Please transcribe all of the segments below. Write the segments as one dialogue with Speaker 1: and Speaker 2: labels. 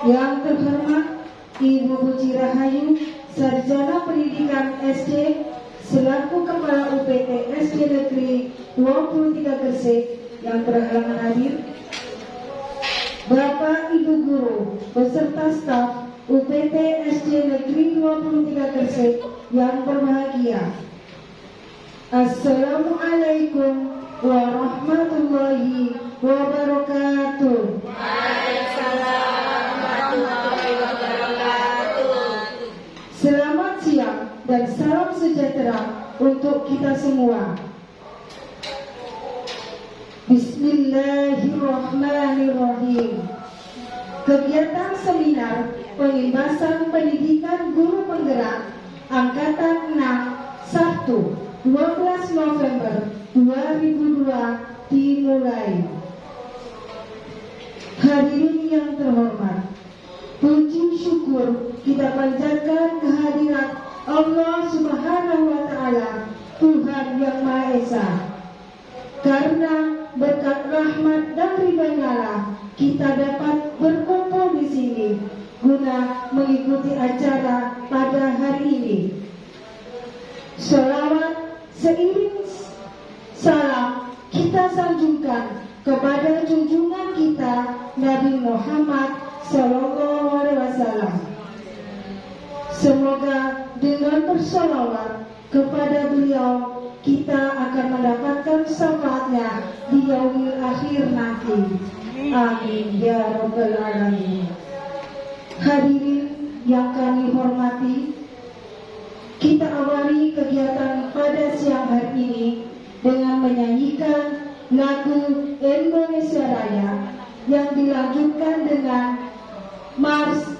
Speaker 1: Yang terhormat Ibu Puji Rahayu, Sarjana Pendidikan SD selaku Kepala UPT SD Negeri 23 Gresik yang berhalangan hadir, Bapak Ibu Guru beserta staf UPT SD Negeri 23 Gresik yang berbahagia. Assalamualaikum warahmatullahi wabarakatuh. Selamat siang dan salam sejahtera untuk kita semua. Bismillahirrahmanirrahim. Kegiatan seminar pengimbasan pendidikan guru penggerak Angkatan 6 Sabtu 12 November 2002 dimulai. Hadirin yang terhormat, puji syukur kita panjatkan kehadirat Allah Subhanahu wa Ta'ala, Tuhan yang Maha Esa. Karena berkat rahmat dan ridha-Nya kita dapat berkumpul di sini guna mengikuti acara pada hari ini. Sholawat seiring salam kita sanjungkan kepada junjungan kita Nabi Muhammad Sallallahu Alaihi Wasallam. Semoga dengan bersolawat kepada beliau kita akan mendapatkan syafaatnya di yaumil akhir nanti. Amin ya rabbal alamin. Hadirin yang kami hormati, kita awali kegiatan pada siang hari ini dengan menyanyikan lagu Indonesia Raya yang dilanjutkan dengan Mars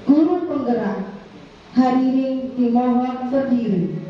Speaker 1: Guru Penggerak. Hadirin dimohon berdiri.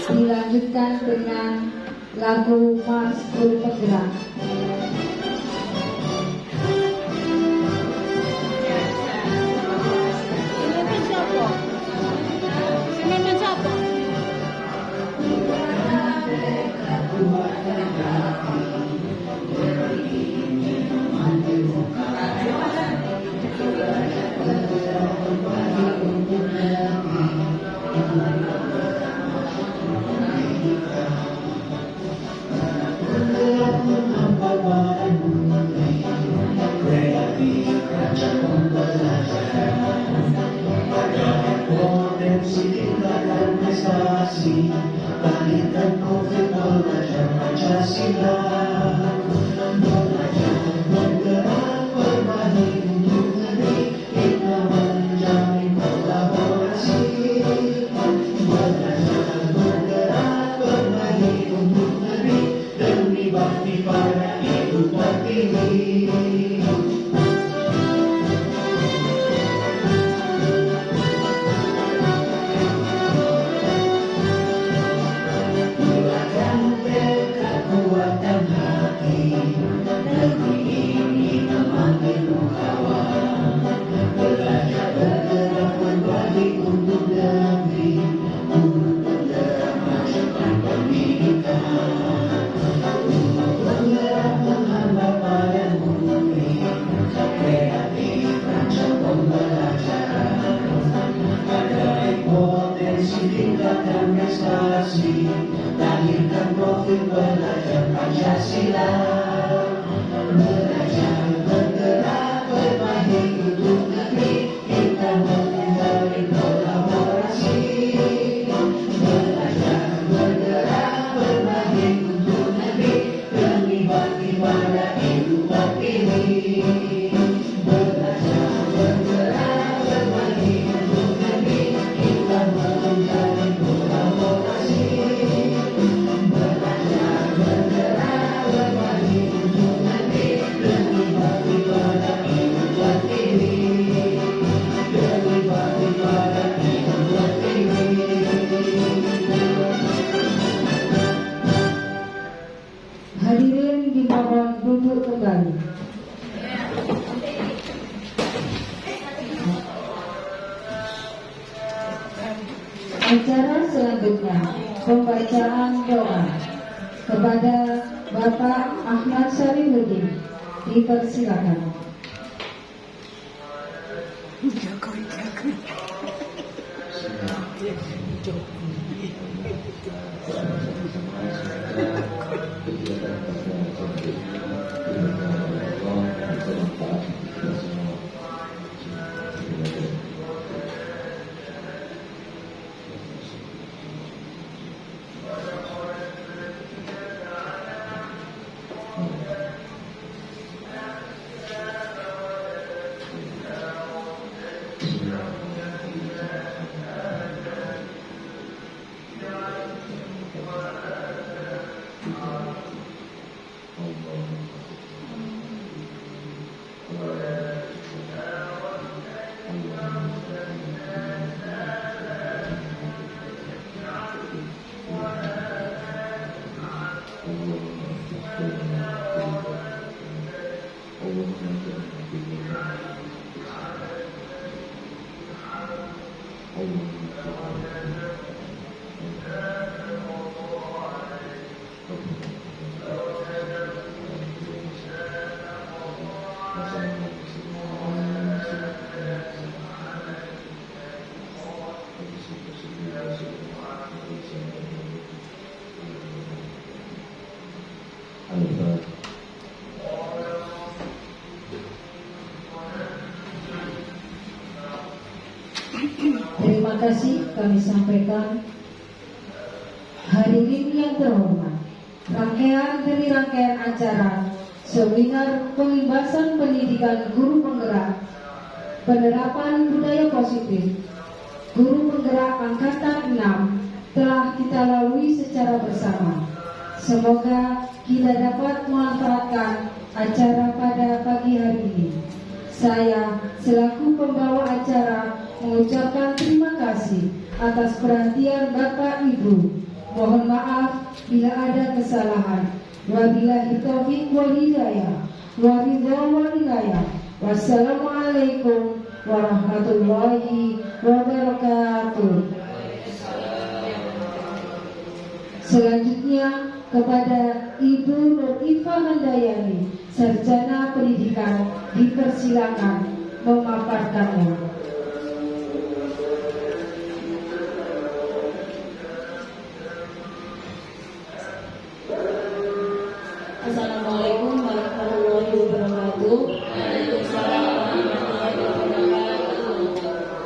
Speaker 1: Dilanjutkan dengan lagu Mars Guru Penggerak.
Speaker 2: Thank you. dan prestasi, lahirkan profil belajar Pancasila. Belajar bergerak berbagi untuk negeri, kita menjalin kolaborasi. Belajar bergerak berbagi untuk negeri, demi bakti pada Ibu Pertiwi. Tingkatkan prestasi, lahirkan profil belajar Pancasila. Belajar bergerak berbagi untuk negeri, kita menjalin kolaborasi. Belajar bergerak berbagi untuk negeri, demi bakti pada Ibu Pertiwi. Belajar bergerak berbagi untuk negeri, kita menjalin kolaborasi. Belajar bergerak berbagi untuk negeri, demi bakti pada Ibu Pertiwi. Demi bakti pada Ibu Pertiwi.
Speaker 1: Hadirin dimohon duduk kembali. Acara selanjutnya pembacaan doa kepada Bapak Ahmad Syarifuddin. Dipersilakan. Terima kasih kami sampaikan. Hadirin yang terhormat, rangkaian dari rangkaian acara seminar pengimbasan pendidikan guru penggerak penerapan budaya positif guru penggerak angkatan 6 telah kita lalui secara bersama. Semoga kita dapat memanfaatkan acara pada pagi hari ini. Saya selaku pembawa acara mengucapkan terima kasih atas perhatian Bapak Ibu. Mohon maaf bila ada kesalahan. Wabillahi taufiq wal hidayah. Wassalamualaikum warahmatullahi wabarakatuh. Selanjutnya kepada Ibu Nur Ifa Handayani, Sarjana Pendidikan, dipersilakan memaparkannya.
Speaker 3: Assalamualaikum warahmatullahi wabarakatuh. Waalaikumsalam warahmatullahi wabarakatuh.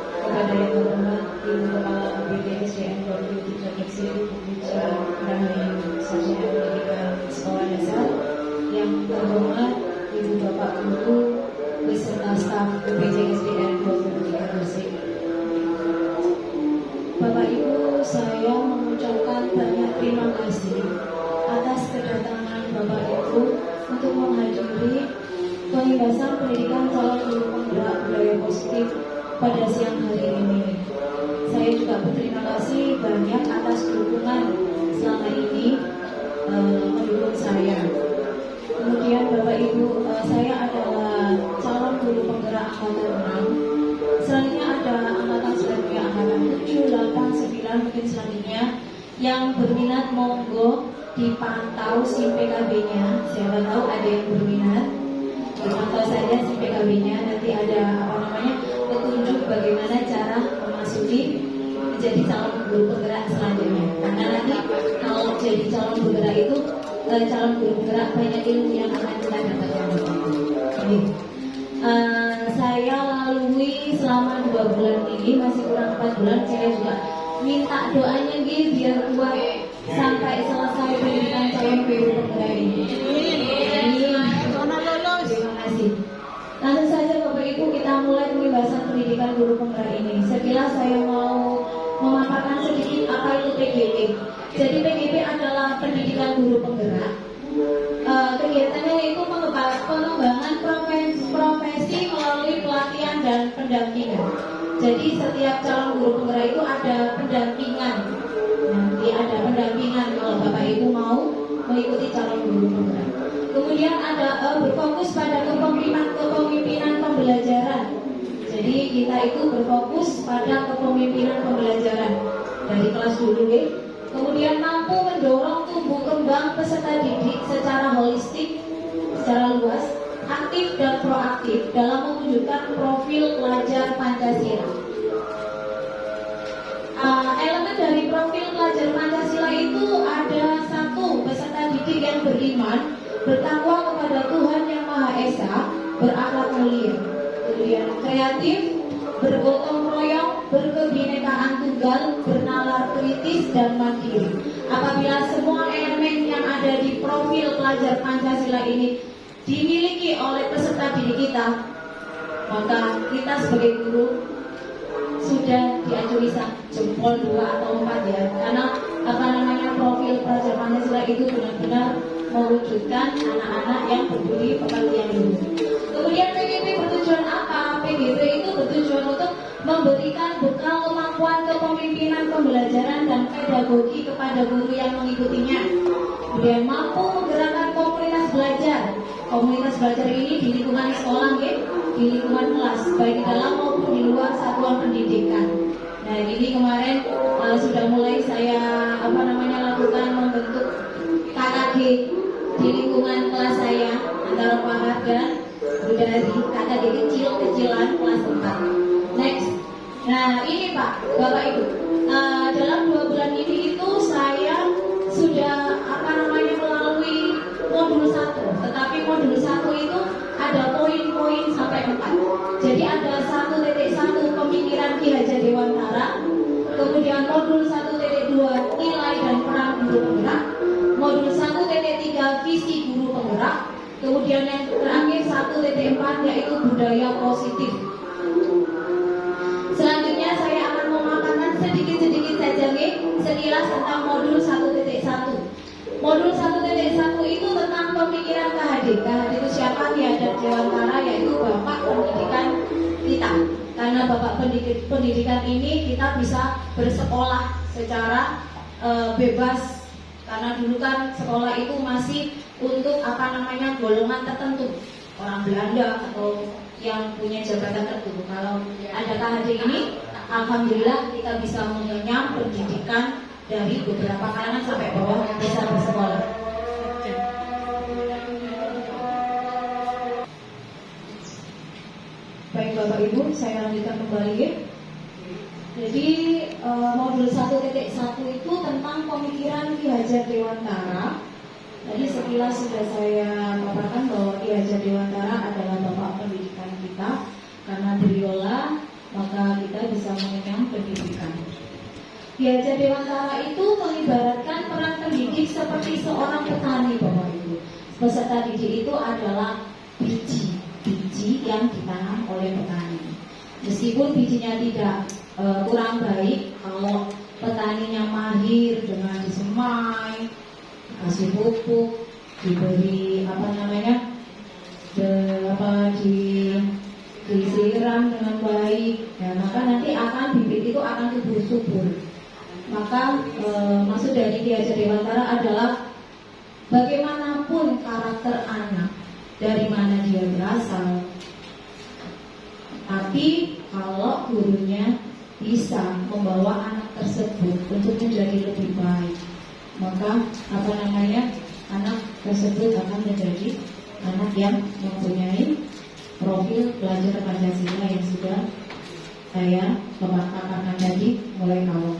Speaker 3: Kepada yang terhormat Ibu Kepala BPSDM 23 Kecil Puji Ramai Sarjana Pendidikan Sekolah Dasar yang terhormat Ibu Bapak Guru beserta staf BPSDM 23 Gresik. Bapak Ibu, saya mengucapkan banyak terima kasih atas kedatangan Bapak Ibu untuk menghadiri pembahasan pendidikan calon guru penggerak budaya positif pada siang hari ini. Saya juga berterima kasih banyak atas dukungan selama ini mendukung saya. Kemudian Bapak Ibu, saya adalah calon guru penggerak angkatan 6. Selanjutnya ada angkatan selanjutnya angkatan 7, 8, 9 mungkin selanjutnya yang berminat monggo dipantau SIM PKB-nya. Siapa tahu ada yang berminat, dipantau saja SIM PKB-nya. Nanti ada petunjuk bagaimana cara memasuki menjadi calon guru penggerak selanjutnya. Karena nanti kalau jadi calon penggerak itu calon guru penggerak banyak ilmu yang akan kita dapatkan. Saya lalui selama 2 bulan ini, masih kurang 4 bulan. Saya juga minta doanya biar kuat sampai selesai pendidikan calon guru penggerak ini. Terima kasih. Langsung saja Bapak Ibu, kita mulai pembahasan pendidikan guru penggerak ini. Sekilas saya mau memaparkan sedikit apa itu PGP. Jadi PGP adalah pendidikan guru penggerak. Kegiatannya yaitu pengembangan profesi melalui pelatihan dan pendampingan. Jadi setiap calon guru penggerak itu ada pendampingan. Nanti ada pendampingan kalau Bapak Ibu mau mengikuti calon guru penggerak. Kemudian ada berfokus pada kepemimpinan pembelajaran. Jadi kita itu berfokus pada kepemimpinan pembelajaran dari kelas dulu ya. Kemudian mampu mendorong tumbuh kembang peserta didik secara holistik, secara luas, aktif dan proaktif dalam mewujudkan profil pelajar Pancasila. Elemen dari profil pelajar Pancasila itu ada 1, peserta didik yang beriman, bertakwa kepada Tuhan Yang Maha Esa, berakhlak mulia. Kemudian kreatif, bergotong royong, berkebinekaan tunggal, bernalar kritis dan mandiri. Apabila semua elemen yang ada di profil pelajar Pancasila ini dimiliki oleh peserta didik kita, maka kita sebagai guru sudah diacungi jempol 2 atau 4 ya. Karena profil pelajar Pancasila itu benar-benar mewujudkan anak-anak yang berbudi pekerti yang luhur. Kemudian PGP bertujuan apa? PGP itu bertujuan untuk memberikan bekal kemampuan kepemimpinan pembelajaran dan pedagogi kepada guru yang mengikutinya. Kemudian mampu menggerakkan komunitas belajar. Komunitas belajar ini di lingkungan sekolah, di lingkungan kelas, baik di dalam maupun di luar satuan pendidikan. Nah ini kemarin sudah mulai saya lakukan membentuk KKG di lingkungan kelas saya antara Pak dan dari KKG kecil-kecilan kelas 4. Next. Nah ini Pak, Bapak Ibu, dalam 2 bulan ini itu saya sudah melalui modul 1. Tetapi modul 1 itu ada poin-poin sampai 4. Jadi ada 1.1 pemikiran Ki Hajar Dewantara. Kemudian modul 1.2 nilai dan peran guru penggerak. Modul 1.3 visi guru penggerak. Kemudian yang terakhir 1.4 yaitu budaya positif. Selanjutnya saya akan memaparkan sedikit-sedikit saja sekilas tentang modul 1.1. Modul 1.1 itu tentang pemikiran KHD. KHD itu siapa? Ki Hajar Dewantara, yaitu Bapak Pendidikan kita. Karena Bapak Pendidikan ini kita bisa bersekolah secara bebas. Karena dulu kan sekolah itu masih untuk golongan tertentu, orang Belanda atau yang punya jabatan tertentu. Kalau ada KHD ini, alhamdulillah kita bisa mengenyam pendidikan dari beberapa kalangan sampai bawah yang bisa bersekolah. Baik Bapak Ibu, saya lanjutkan kembali ya. Jadi modul 1.1 itu tentang pemikiran Ki Hajar Dewantara. Tadi sekilas sudah saya paparkan bahwa Ki Hajar Dewantara adalah Bapak Pendidikan kita. Karena beliaulah maka kita bisa mengenyam pendidikan. Ki Hajar Dewantara itu mengibaratkan peran pendidik seperti seorang petani, Bapak Ibu. Peserta didik itu adalah biji yang ditanam oleh petani. Meskipun bijinya tidak kurang baik, kalau petaninya mahir dengan disemai, kasih pupuk, diberi disiram dengan baik, ya, maka nanti bibit itu akan tumbuh subur. Maka maksud dari Ki Hajar Dewantara adalah bagaimanapun karakter anak, dari mana dia berasal, tapi kalau gurunya bisa membawa anak tersebut untuk menjadi lebih baik, maka anak tersebut akan menjadi anak yang mempunyai profil belajar Pancasila yang sudah saya katakan tadi mulai awal.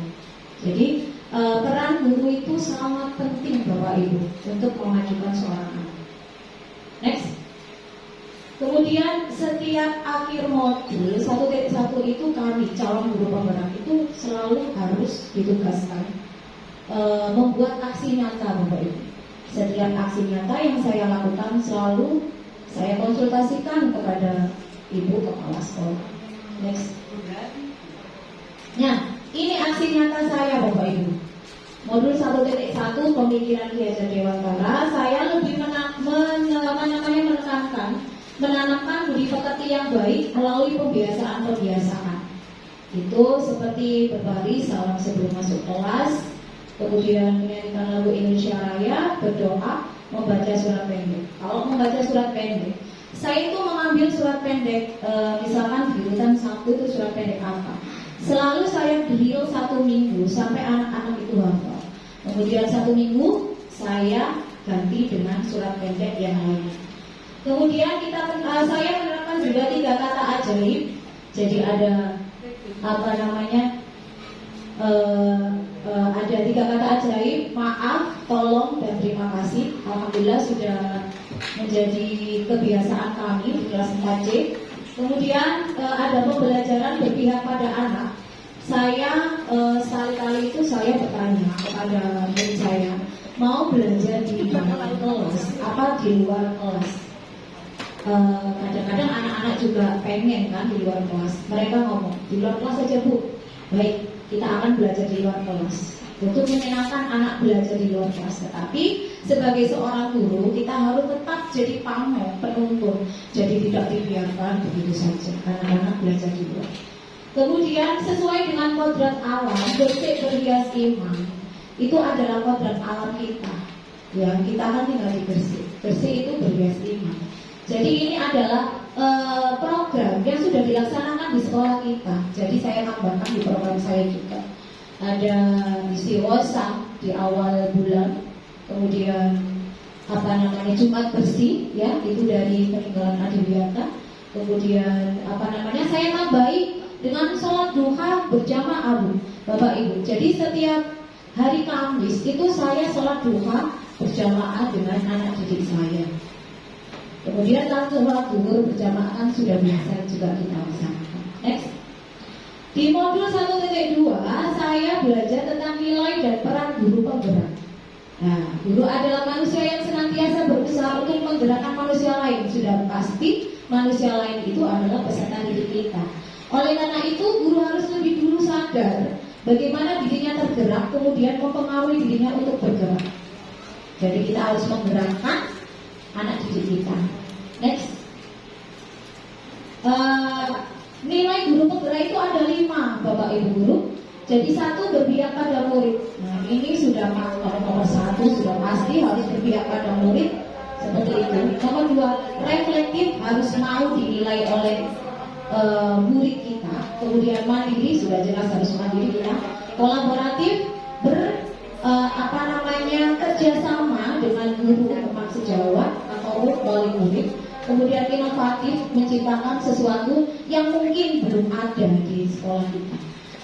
Speaker 3: Jadi peran guru itu sangat penting, Bapak Ibu, untuk memajukan seorang anak. Next. Kemudian setiap akhir modul 1.1 itu kami calon guru penggerak itu selalu harus ditugaskan membuat aksi nyata, Bapak Ibu. Setiap aksi nyata yang saya lakukan selalu saya konsultasikan kepada Ibu Kepala Sekolah. Next. Nah, ini aksi nyata saya, Bapak Ibu. Modul 1.1 pemikiran Ki Hajar Dewantara, saya lebih menanamkan budi pekerti yang baik melalui pembiasaan. Itu seperti berbaris salam sebelum masuk kelas, kemudian menyanyikan lagu Indonesia Raya, berdoa, membaca surat pendek. Kalau membaca surat pendek, saya itu mengambil surat pendek, misalkan di urutan 1 itu surat pendek apa. Selalu saya drill 1 minggu sampai anak-anak itu hafal. Kemudian 1 minggu saya ganti dengan surat pendek yang lain. Kemudian saya menerapkan juga 3 kata ajaib. Jadi ada ada 3 kata ajaib: maaf, tolong, dan terima kasih. Alhamdulillah sudah menjadi kebiasaan kami di kelas 4C. Kemudian ada pembelajaran berpihak pada anak. Saya sekali-kali itu saya bertanya kepada murid saya, mau belajar di dalam kelas apa di luar kelas? Kadang-kadang anak-anak juga pengen kan di luar kelas. Mereka ngomong, di luar kelas saja Bu. Baik, kita akan belajar di luar kelas untuk menyenangkan anak belajar di luar kelas. Tetapi sebagai seorang guru kita harus tetap jadi pamong, penuntun. Jadi tidak dibiarkan begitu saja anak-anak belajar di luar. Kemudian sesuai dengan kodrat alam, bersih berhias iman. Itu adalah kodrat alam kita. Ya, kita kan tinggal di bersih. Bersih itu berhias iman. Jadi ini adalah program yang sudah dilaksanakan di sekolah kita. Jadi saya tambahkan di program saya juga. Ada istiqosah di awal bulan, kemudian Jumat bersih, ya itu dari peninggalan Adiwiyata. Kemudian saya tambahi dengan sholat duha berjamaah, Bapak Ibu. Jadi setiap hari Kamis itu saya sholat duha berjamaah dengan anak didik saya. Kemudian langsung sholat zuhur berjamaah kan sudah biasa juga kita laksanakan. Next. Di modul 1.2 saya belajar tentang nilai dan peran guru penggerak. Nah, guru adalah manusia yang senantiasa berusaha untuk menggerakkan manusia lain. Sudah pasti manusia lain itu adalah peserta didik kita. Oleh karena itu, guru harus lebih dulu sadar bagaimana dirinya tergerak, kemudian mempengaruhi dirinya untuk bergerak. Jadi kita harus menggerakkan anak didik kita. Next. Nilai guru penggerak itu ada 5, Bapak Ibu guru. Jadi 1 berpihak pada murid. Nah ini sudah nomor 1 sudah pasti harus berpihak pada murid seperti itu. Nomor 2 reflektif, harus mau dinilai oleh murid kita. Kemudian mandiri, sudah jelas harus mandiri kita. Kolaboratif, kerjasama dengan guru teman sejawat atau wali murid. Kemudian inovatif, menciptakan sesuatu yang mungkin belum ada di sekolah kita.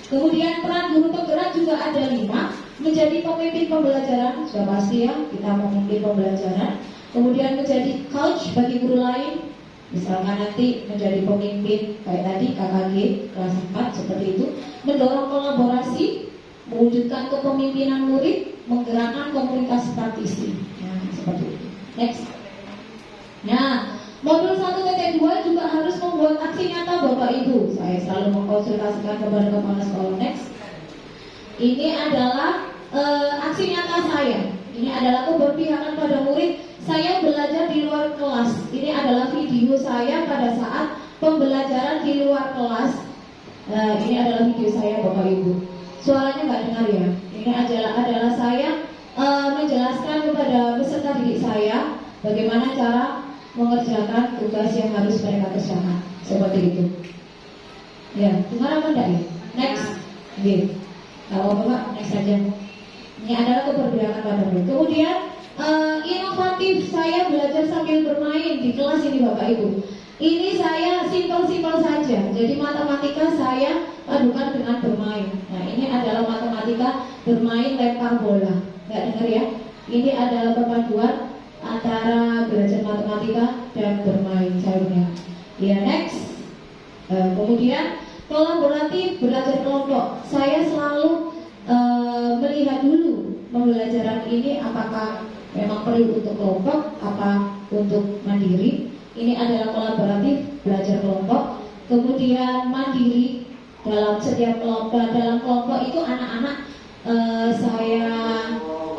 Speaker 3: Kemudian peran guru penggerak juga ada 5, menjadi pemimpin pembelajaran, sudah pasti ya kita memimpin pembelajaran. Kemudian menjadi coach bagi guru lain, misalkan nanti menjadi pemimpin kayak tadi KKG kelas 4 seperti itu. Mendorong kolaborasi, mewujudkan kepemimpinan murid, menggerakkan komunitas praktisi. Ya, seperti itu. Next. Nah, modul 1.2 juga harus membuat aksi nyata Bapak Ibu. Saya selalu mengkonsultasikan kepada kepala sekolah. Next. Ini adalah aksi nyata saya. Ini adalah keberpihakan pada murid. Saya belajar di luar kelas. Ini adalah video saya pada saat pembelajaran di luar kelas. Ini adalah video saya Bapak Ibu. Suaranya nggak dengar ya. Ini adalah saya menjelaskan kepada peserta didik saya bagaimana cara mengerjakan tugas yang harus mereka kerjakan. Seperti itu. Ya, dengar apa enggak ya? Next. Gitu. Kalau Bapak next saja. Ini adalah keberpihakan pada murid. Kemudian inovatif, saya belajar sambil bermain di kelas ini Bapak Ibu. Ini saya simpel-simpel saja. Jadi matematika saya padukan dengan bermain. Nah, ini adalah matematika bermain lempar bola. Nggak dengar ya? Ini adalah perpaduan antara belajar matematika dan bermain cairnya. Ya, next. Kemudian kolaboratif, belajar kelompok. Saya selalu melihat dulu pembelajaran ini apakah memang perlu untuk kelompok, apa untuk mandiri. Ini adalah kolaboratif, belajar kelompok. Kemudian mandiri, dalam setiap kelompok, dalam kelompok itu anak-anak saya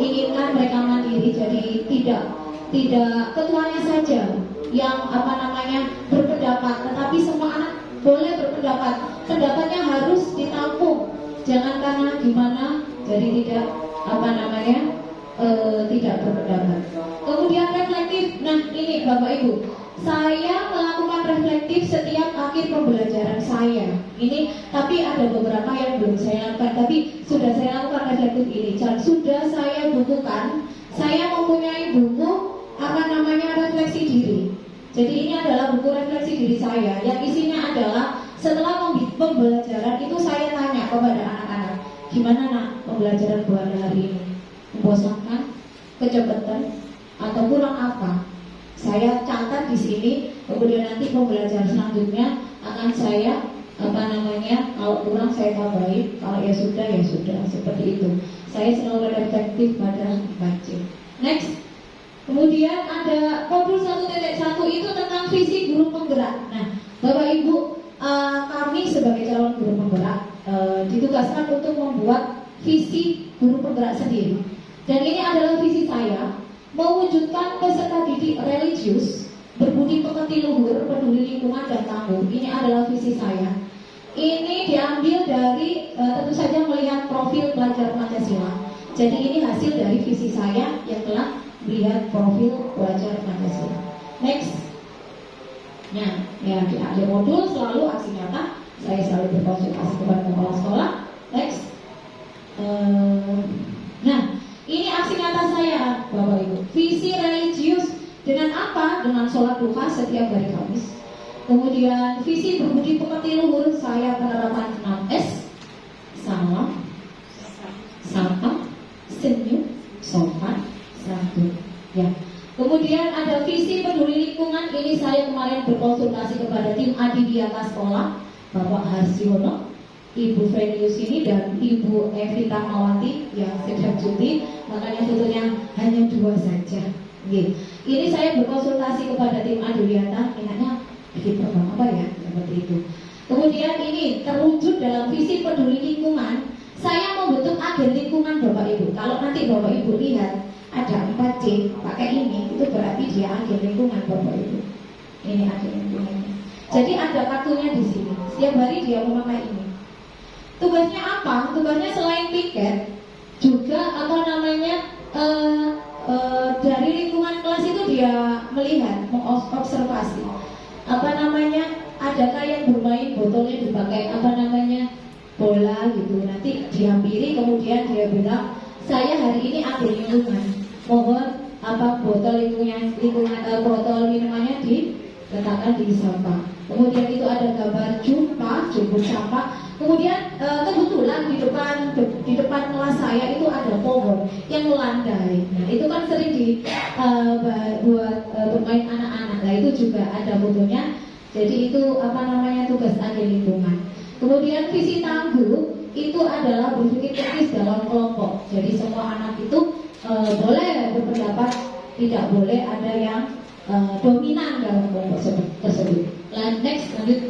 Speaker 3: inginkan mereka mandiri. Jadi tidak ketuanya saja yang berpendapat, tetapi semua anak boleh berpendapat. Pendapatnya harus ditampung. Jangan karena gimana jadi tidak tidak berpendapat. Kemudian reflektif. Nah, ini Bapak Ibu, saya melakukan reflektif setiap akhir pembelajaran saya. Ini tapi ada beberapa yang belum saya lakukan, tapi sudah saya lakukan reflektif ini. Dan sudah saya bukukan. Saya mempunyai buku refleksi diri. Jadi ini adalah buku refleksi diri saya yang isinya adalah setelah pembelajaran itu saya tanya kepada anak-anak, gimana nak pembelajaran bulan hari ini? Membosankan, kecepatan, atau kurang apa? Saya catat di sini, kemudian nanti pembelajaran selanjutnya akan saya kalau kurang saya tambahin, kalau ya sudah seperti itu. Saya selalu reflektif pada baca. Next. Kemudian ada modul 1.1 itu tentang visi guru penggerak. Nah, Bapak Ibu, kami sebagai calon guru penggerak ditugaskan untuk membuat visi guru penggerak sendiri. Dan ini adalah visi saya, mewujudkan peserta didik religius, berbudi pekerti luhur, peduli lingkungan dan tangguh. Ini adalah visi saya. Ini diambil dari tentu saja melihat profil pelajar Pancasila. Jadi ini hasil dari visi saya yang telah melihat profil pelajar Pancasila. Next. Nah, ya di akhir modul selalu aksi nyata. Saya selalu berkonsultasi kepada kepala sekolah. Next. Nah, ini aksi nyata saya, Bapak Ibu. Visi religius dengan apa? Dengan sholat duha setiap hari Kamis. Kemudian visi berbudi pekerti luhur saya penerapan 6S. Salam, sapa, senyum, sopan, santun. Ya. Kemudian ada visi peduli lingkungan. Ini saya kemarin berkonsultasi kepada tim Adiwiyata Sekolah, Bapak Harsiono, Ibu Frenius ini dan Ibu Evita Mawati yang sedang cuti, makanya tentunya hanya 2 saja. Ini saya berkonsultasi kepada tim Adiwiyata, minatnya bikin program apa ya, seperti itu. Kemudian ini terwujud dalam visi peduli lingkungan. Saya membentuk agen lingkungan Bapak Ibu. Kalau nanti Bapak Ibu lihat ada 4C pakai ini, itu berarti dia agen lingkungan Bapak Ibu. Ini agen lingkungan. Jadi ada kartunya di sini. Setiap hari dia memakai ini. Tugasnya apa? Tugasnya selain piket, juga dari lingkungan kelas itu dia melihat, mengobservasi. Adakah yang bermain botolnya dipakai bola gitu. Nanti dihampiri, kemudian dia bilang, saya hari ini agen lingkungan. Mohon botol botol minumannya diletakkan di sampah. Kemudian itu ada gambar jemput sampah. Kemudian kebetulan di depan kelas saya itu ada pohon yang melandai. Nah, itu kan sering buat bermain anak-anak. Nah, itu juga ada fotonya. Jadi itu tugas agen lingkungan. Kemudian visi tangguh itu adalah berpikir kritis dalam kelompok. Jadi semua anak itu boleh berpendapat, tidak boleh ada yang dominan dalam kelompok tersebut. Next, lanjut.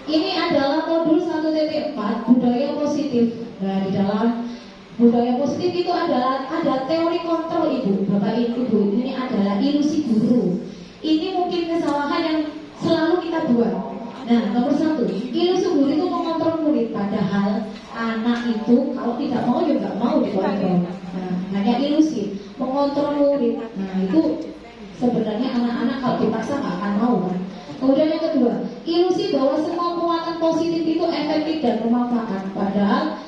Speaker 3: Ini adalah modul 1.4 budaya positif. Nah, di dalam budaya positif itu ada teori kontrol ibu, bapak ibu. Ini adalah ilusi guru. Ini mungkin kesalahan yang selalu kita buat. Nah, nomor 1, ilusi guru itu mengontrol murid. Padahal anak itu kalau tidak mau ya nggak mau dikontrol. Nah, hanya ilusi mengontrol murid. Nah, itu sebenarnya anak-anak kalau dipaksa nggak akan mau kan. Kemudian yang kedua, ilusi bahwa semua penguatan positif itu efektif dan bermanfaat. Padahal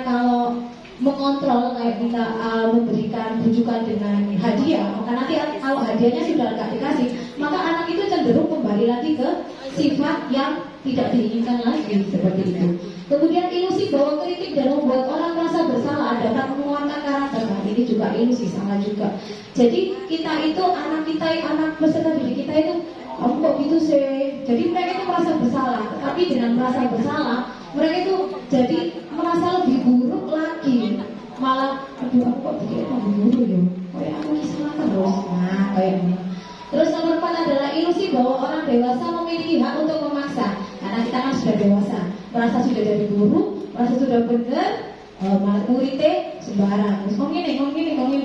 Speaker 3: kalau mengontrol kayak kita memberikan rujukan dengan hadiah, maka nanti kalau hadiahnya sudah nggak dikasih, maka anak itu cenderung kembali lagi ke sifat yang tidak diinginkan lagi seperti itu. Kemudian ilusi bahwa kritik dan membuat orang merasa bersalah dapat menguatkan karakter. Nah, ini juga ilusi, salah juga. Jadi anak peserta didik kita itu, kamu kok gitu sih? Jadi mereka itu merasa bersalah, tetapi dengan merasa bersalah mereka itu jadi merasa lebih buruk lagi. Malah, aduh aku kok bikin lebih buruk ya? Kayak aku salah terus. Nah, kayaknya. Terus nomor 4 adalah ilusi bahwa orang dewasa memiliki hak untuk memaksa. Karena kita kan sudah dewasa, merasa sudah jadi guru, merasa sudah benar, muridnya sembarang. Terus kok gini.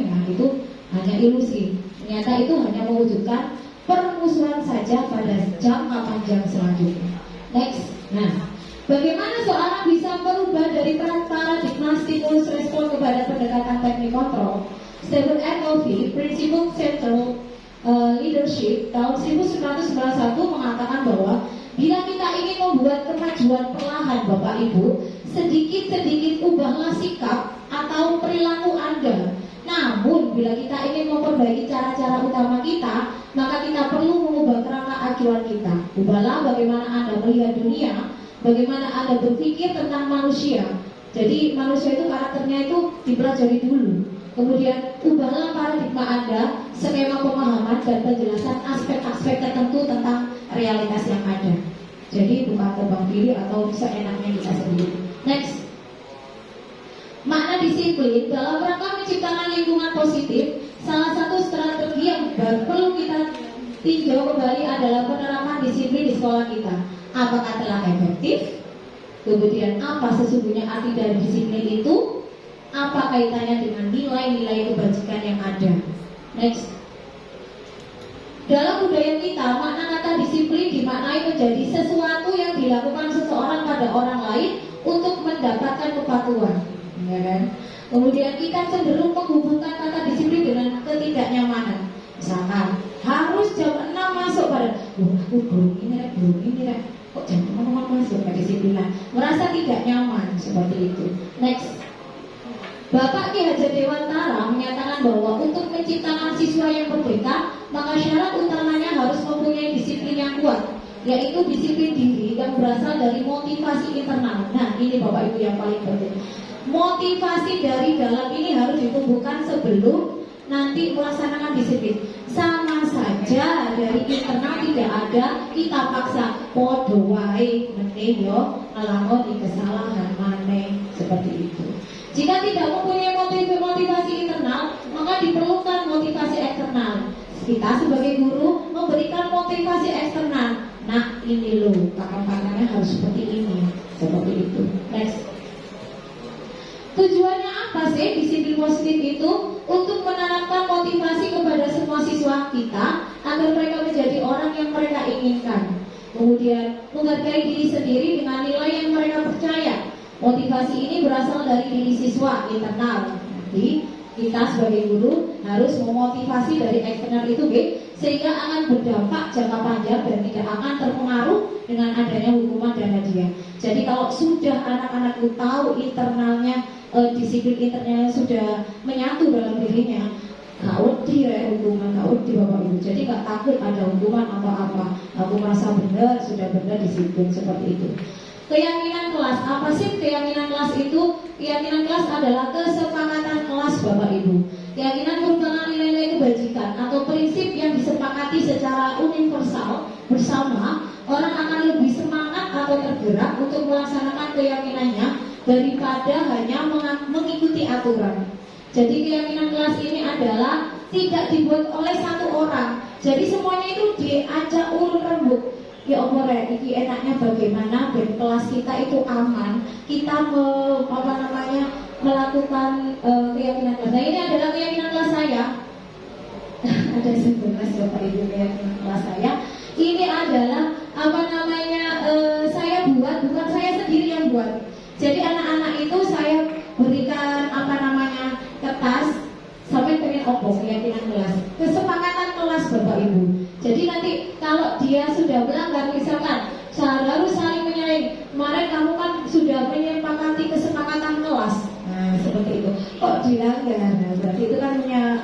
Speaker 3: Nah, itu hanya ilusi. Ternyata itu hanya mewujudkan permusuhan saja pada jangka panjang selanjutnya. Next. Nah, bagaimana seorang bisa berubah dari paradigma stimulus respon kepada pendekatan teknik kontrol? Stephen R. Covey, Principle Central Leadership tahun 1991 mengatakan bahwa bila kita ingin membuat kemajuan perlahan, Bapak Ibu, sedikit-sedikit ubahlah sikap atau perilaku Anda. Namun, bila kita ingin memperbaiki cara-cara utama kita, maka kita perlu mengubah kerangka acuan kita. Ubahlah bagaimana Anda melihat dunia, bagaimana Anda berpikir tentang manusia. Jadi manusia itu karakternya itu dipelajari dulu. Kemudian ubahlah paradigma Anda, skema pemahaman dan penjelasan aspek-aspek tertentu tentang realitas yang ada. Jadi bukan terbang pilih atau seenaknya kita sendiri. Next. Makna disiplin dalam rangka menciptakan lingkungan positif. Salah satu strategi yang perlu kita tinjau kembali adalah penerapan disiplin di sekolah kita. Apakah telah efektif? Kemudian apa sesungguhnya arti dari disiplin itu? Apa kaitannya dengan nilai-nilai kebajikan yang ada? Next. Dalam budaya kita, makna kata disiplin dimaknai menjadi sesuatu yang dilakukan seseorang pada orang lain untuk mendapatkan kepatuhan, ya kan? Kemudian kita cenderung menghubungkan kata disiplin dengan ketidaknyamanan. Misalkan harus jam 6 masuk pada, aku belum ini, kok jam 6 masuk ke disiplinan, merasa tidak nyaman seperti itu. Next. Bapak Ki Hajar Dewantara menyatakan bahwa untuk menciptakan siswa yang merdeka, maka syarat utamanya harus mempunyai disiplin yang kuat, yaitu disiplin diri yang berasal dari motivasi internal. Nah, ini Bapak Ibu yang paling penting. Motivasi dari dalam ini harus ditumbuhkan sebelum nanti melaksanakan disiplin. Sama saja dari internal tidak ada, kita paksa podo wae meneh yo ngelakoni kesalahan maneh seperti itu. Jika tidak mempunyai motivasi internal, maka diperlukan motivasi eksternal. Kita sebagai guru memberikan motivasi eksternal. Nah, ini loh, kakak-kakaknya harus seperti ini, seperti itu. Next. Tujuannya apa sih disiplin positif itu? Untuk menanamkan motivasi kepada semua siswa kita agar mereka menjadi orang yang mereka inginkan. Kemudian menghargai diri sendiri dengan nilai yang mereka percaya. Motivasi ini berasal dari diri siswa internal. Jadi kita sebagai guru harus memotivasi dari eksternal itu, sehingga akan berdampak jangka panjang dan tidak akan terpengaruh dengan adanya hukuman dan hadiah. Jadi kalau sudah anak-anak itu tahu internalnya, disiplin internalnya sudah menyatu dalam dirinya, gak wedi ya hukuman, gak wedi Bapak Ibu. Jadi gak takut ada hukuman atau apa. Aku merasa benar, sudah benar disiplin seperti itu. Keyakinan kelas, apa sih keyakinan kelas itu? Keyakinan kelas adalah kesepakatan kelas Bapak Ibu. Keyakinan merupakan nilai-nilai kebajikan atau prinsip yang disepakati secara universal bersama. Orang akan lebih semangat atau bergerak untuk melaksanakan keyakinannya daripada hanya mengikuti aturan. Jadi keyakinan kelas ini adalah tidak dibuat oleh satu orang. Jadi semuanya itu diajak urun rembuk. Ya Allah, ini enaknya bagaimana dan kelas kita itu aman. Kita melakukan keyakinan kelas. Nah, ini adalah keyakinan kelas saya. Ada 11 Bapak Ibu keyakinan kelas saya. Ini adalah saya buat, bukan saya sendiri yang buat. Jadi anak-anak itu saya berikan kertas sampai pengen opong keyakinan kelas, kesepakatan kelas Bapak Ibu. Jadi nanti kalau dia sudah melanggar, misalkan harus saling menyalahi. Kemarin kamu kan sudah menyepakati kesepakatan kelas. Nah, seperti itu. Kok dilanggar? Nah, berarti itu kan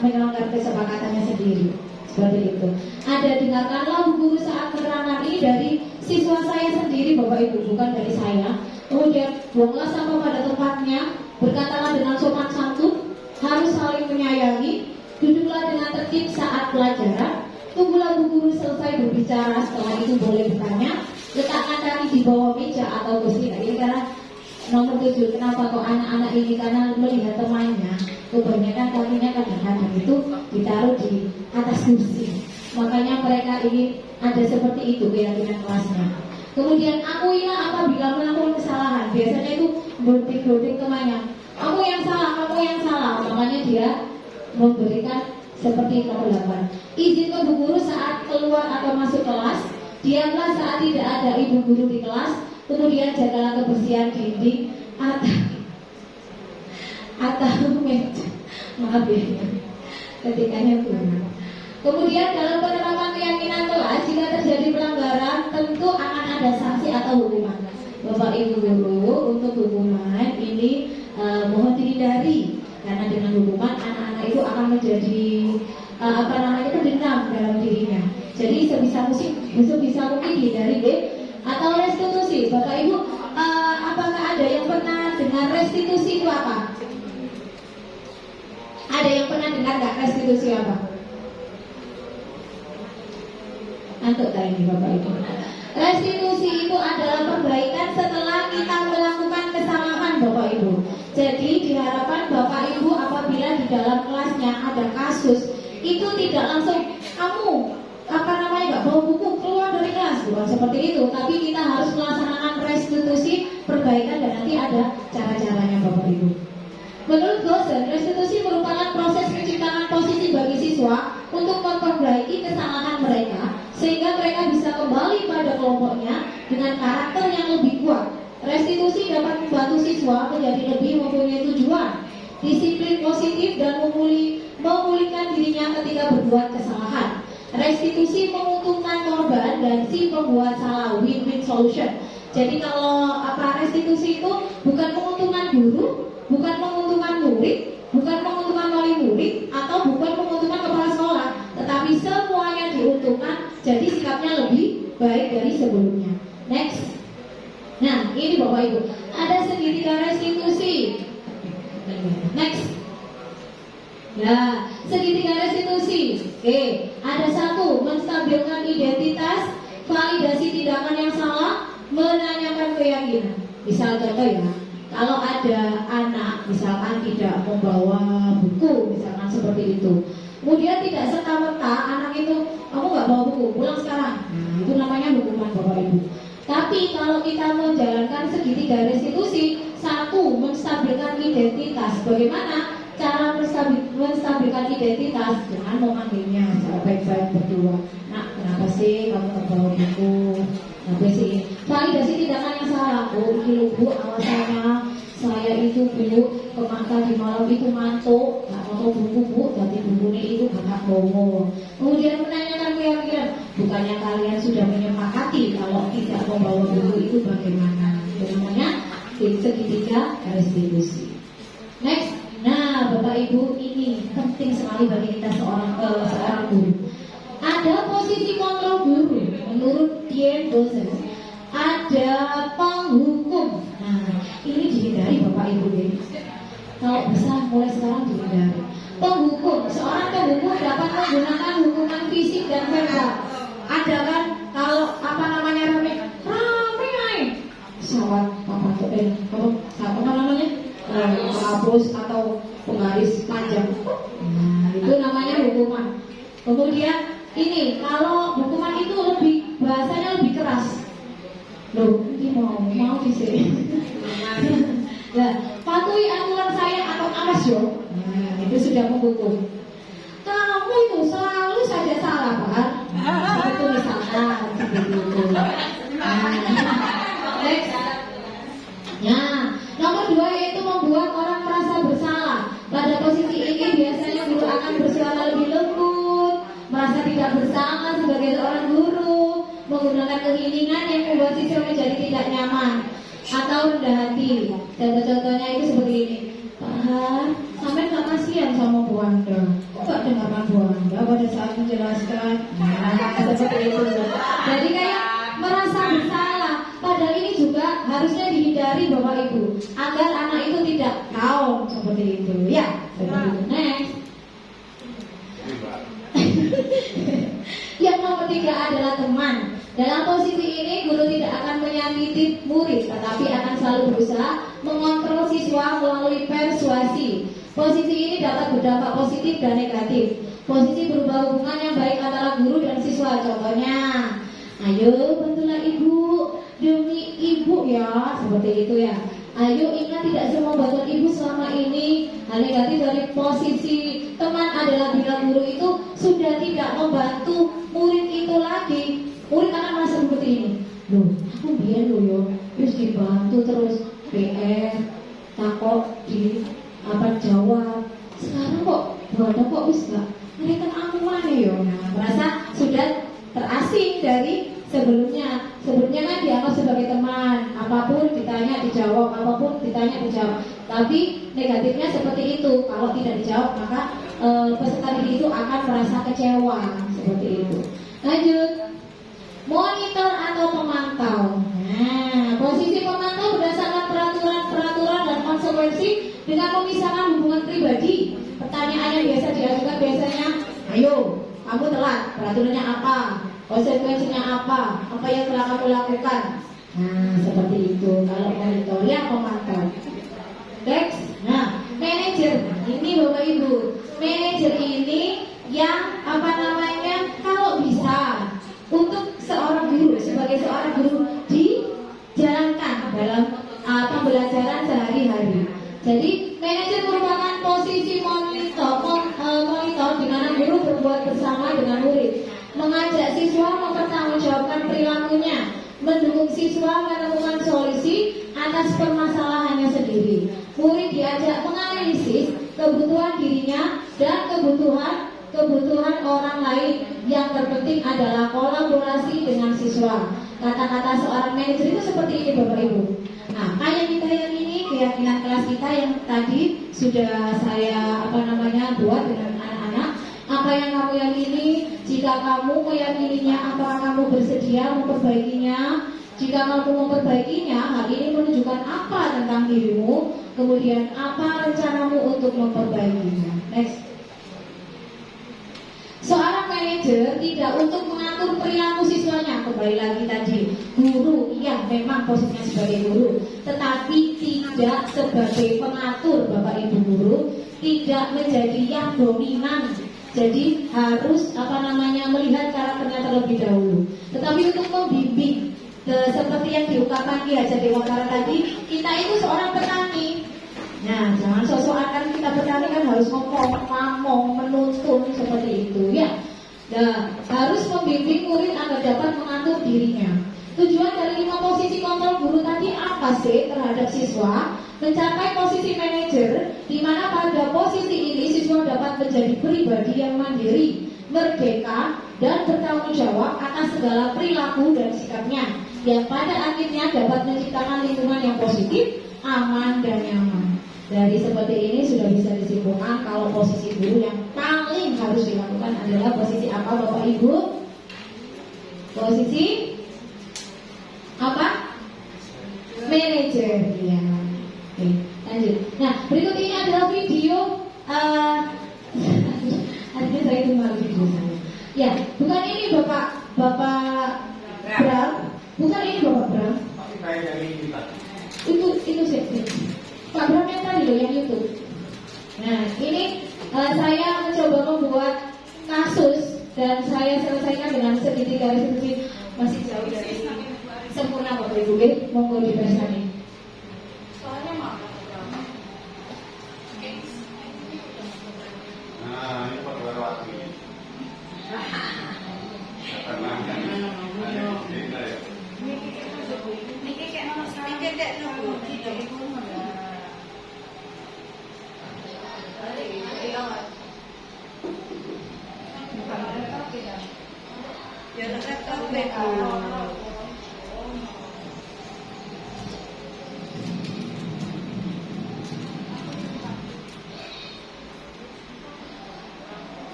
Speaker 3: melanggar kesepakatannya sendiri. Seperti itu. Ada dengarkanlah Bu Guru saat keterangan ini dari siswa saya sendiri Bapak Ibu, bukan dari saya. Kemudian buanglah sampah pada tempatnya, berkatalah dengan sopan santun, harus saling menyayangi, duduklah dengan tertib saat pelajaran, tunggulah Bu Guru selesai berbicara, setelah itu boleh bertanya, letakkan kaki di bawah meja atau kursi. Ini karena nomor 7, kenapa kok anak-anak ini, karena melihat temannya kebanyakan kakinya kadang-kadang itu ditaruh di atas kursi, makanya mereka ingin ada seperti itu keyakinan kelasnya. Kemudian akuilah apabila melakukan kesalahan. Biasanya itu gunting temannya, kamu yang salah, makanya dia memberikan seperti nomor 8. Izin ke Bu Guru saat keluar atau masuk kelas, diamlah saat tidak ada Ibu Guru di kelas, kemudian jagalah kebersihan dinding atau meja. Maaf ya, ketikanya kurang. Kemudian dalam penerapan keyakinan kelas, jika terjadi pelanggaran, tentu akan ada sanksi atau hukuman. Bapak Ibu Guru, untuk hukuman ini mohon dihindari, karena dengan hukuman anak-anak itu akan menjadi dendam dalam dirinya. Jadi sebisa mungkin dihindari atau restitusi. Bapak Ibu, apakah ada yang pernah dengar restitusi itu apa? Ada yang pernah dengar nggak restitusi apa? Antuk tadi Bapak Ibu. Restitusi itu adalah perbaikan setelah kita melakukan kesalahan Bapak Ibu. Jadi diharapkan Bapak Ibu apabila di dalam kelasnya ada kasus, itu tidak langsung kamu nggak bawa buku keluar dari kelas, bukan seperti itu. Tapi kita harus melaksanakan restitusi, perbaikan, dan nanti ada cara-caranya Bapak Ibu. Menurut dosen, restitusi merupakan proses menciptakan posisi bagi siswa untuk memperbaiki kesalahan mereka, sehingga mereka bisa kembali pada kelompoknya dengan karakter yang lebih kuat. Restitusi dapat membantu siswa menjadi lebih mempunyai tujuan, disiplin positif, dan memulihkan dirinya ketika berbuat kesalahan. Restitusi menguntungkan korban dan si pembuat salah, win-win solution. Jadi kalau restitusi itu bukan menguntungkan guru, bukan menguntungkan murid, bukan menguntungkan wali murid, atau bukan menguntungkan kepala sekolah, tetapi semuanya diuntungkan. Jadi sikapnya lebih baik dari sebelumnya. Next. Nah, ini Bapak Ibu, ada segitiga restitusi. Next. Nah, segitiga restitusi. Oke, ada 1, menstabilkan identitas, validasi tindakan yang salah, menanyakan keyakinan. Misal contoh ya, kalau ada anak misalkan tidak membawa buku, misalkan seperti itu, kemudian tidak serta-merta anak itu, kamu nggak bawa buku, pulang sekarang. Itu namanya hukuman Bapak Ibu. Tapi kalau kita menjalankan segitiga restitusi, 1, menstabilkan identitas. Bagaimana cara menstabilkan identitas? Dengan memanggilnya secara baik-baik berdua. Nak, kenapa sih kamu nggak bawa buku? Kenapa sih? Validasi tindakan yang salah. Oh, ini Bu, alasannya saya itu Bu kemangka di malam itu mantuk, nggak mau buku Bu, jadi bukunya itu gak bawa. Kemudian menanyakan keyakinan, bukannya kalian sudah menyepakati kalau tidak membawa buku itu bagaimana? Itu namanya segitiga restitusi. Next. Nah, Bapak Ibu, ini penting sekali bagi kita seorang guru. Ada posisi kontrol guru menurut Pierre Bourdieu. Ada penghukum. Nah, ini dihindari Bapak Ibu ya. Kalau bisa mulai sekarang dihindari. Penghukum, seorang penghukum dapat menggunakan hukuman fisik dan verbal. Ada kan kalau rame, harus atau penggaris panjang. Nah, itu namanya hukuman. Kemudian ini kalau hukuman itu lebih bahasanya lebih keras. Loh, ini mau di sini. Nah, patuhi aturan saya atau awas yo. Nah, itu sudah menghukum. Kamu itu selalu saja salah, Pak. Itu misalkan seperti itu. Next. Nah, nomor 2 yaitu membuat orang merasa bersalah. Pada posisi ini biasanya guru akan bersuara lebih lembut, merasa tidak bersalah sebagai seorang guru, menggunakan keheningan yang membuat siswa menjadi tidak nyaman atau rendah hati. Contoh-contohnya itu seperti ini. Pak, sampai nggak kasihan sama Bu Anda? Kok nggak dengarkan Bu Anda pada saat menjelaskan? Nah, seperti itu. Jadi kayak merasa bersalah. Padahal ini juga harusnya dihindari Bapak Ibu agar anak itu tidak down seperti itu. Ya, seperti itu. Next. Yang nomor 3 adalah teman. Dalam posisi ini guru tidak akan menyakiti murid, tetapi akan selalu berusaha mengontrol siswa melalui persuasi. Posisi ini dapat berdampak positif dan negatif. Posisi berubah hubungan yang baik antara guru dan siswa. Contohnya, ayo bantulah ibu demi ibu ya, seperti itu ya. Ayo ingat tidak semua bantuan ibu selama ini. Hal negatif dari posisi teman adalah bila guru itu sudah tidak membantu murid itu lagi, murid akan merasa seperti ini. Loh, aku biar lo yo, terus dibantu terus PR, takut di apa jawab. Sekarang kok ada kok wis gak, mereka aku mana yo. Nah, merasa sudah terasing dari sebelumnya. Sebelumnya kan dianggap sebagai teman, apapun ditanya dijawab, apapun ditanya dijawab. Tapi negatifnya seperti itu, kalau tidak dijawab maka peserta didik itu akan merasa kecewa seperti itu. Lanjut, monitor atau pemantau. Nah, posisi pemantau berdasarkan peraturan dan konsekuensi dengan memisahkan hubungan pribadi. Pertanyaan yang biasa diajukan biasanya, ayo kamu telat, peraturannya apa? Konsekuensinya apa? Apa yang telah kamu lakukan? Nah, seperti itu. Kalau monitor yang memantau. Next. Nah, manajer. Ini Bapak Ibu. Manajer ini yang apa namanya? Kalau bisa untuk seorang guru, sebagai seorang guru dijalankan dalam pembelajaran sehari-hari. Jadi, manajer merupakan posisi monitor di mana guru berbuat bersama dengan murid, mengajak siswa mempertanggungjawabkan perilakunya, mendukung siswa menemukan solusi atas permasalahannya sendiri. Murid diajak menganalisis kebutuhan dirinya dan kebutuhan orang lain. Yang terpenting adalah kolaborasi dengan siswa. Kata-kata seorang manajer itu seperti ini Bapak Ibu. Nah, kayak kita yang ini, keyakinan kelas kita yang tadi sudah saya buat dengan anak-anak. Apa yang kamu yakini, jika kamu meyakininya, apakah kamu bersedia memperbaikinya? Jika kamu memperbaikinya, hal ini menunjukkan apa tentang dirimu, kemudian apa rencanamu untuk memperbaikinya. Next. Seorang manajer tidak untuk mengatur perilaku siswanya. Kembali lagi tadi, guru, iya memang posisinya sebagai guru, tetapi tidak sebagai pengatur. Bapak Ibu guru tidak menjadi yang dominan. Jadi harus melihat karakternya terlebih dahulu. Tetapi untuk membimbing, seperti yang diungkapkan Ki Hajar Dewantara tadi, kita itu seorang petani. Nah, jangan sok-sokan kan kita petani kan harus ngomong, menuntun seperti itu ya. Nah, harus membimbing murid agar dapat mengatur dirinya. Tujuan dari 5 posisi kontrol guru tadi apa sih terhadap siswa? Mencapai posisi manajer, di mana pada posisi ini siswa dapat menjadi pribadi yang mandiri, merdeka, dan bertanggung jawab atas segala perilaku dan sikapnya, yang pada akhirnya dapat menciptakan lingkungan yang positif, aman, dan nyaman. Dari seperti ini sudah bisa disimpulkan kalau posisi guru yang paling harus dilakukan adalah posisi apa Bapak Ibu? Posisi apa? Manajer. Ya. Oke, lanjut. Nah, berikut ini adalah video. Akhirnya saya tinggal video saya. Ya, bukan ini Bapak Bram. Bukan ini Bapak Bram. Itu sih. Pak Bram yang tadi loh yang YouTube. Saya mencoba membuat kasus dan saya selesaikan dengan segitiga restitusi, masih jauh dari sempurna Bapak Ibu. Monggo dipersani.
Speaker 2: Nah, ini perlu lagi. Karena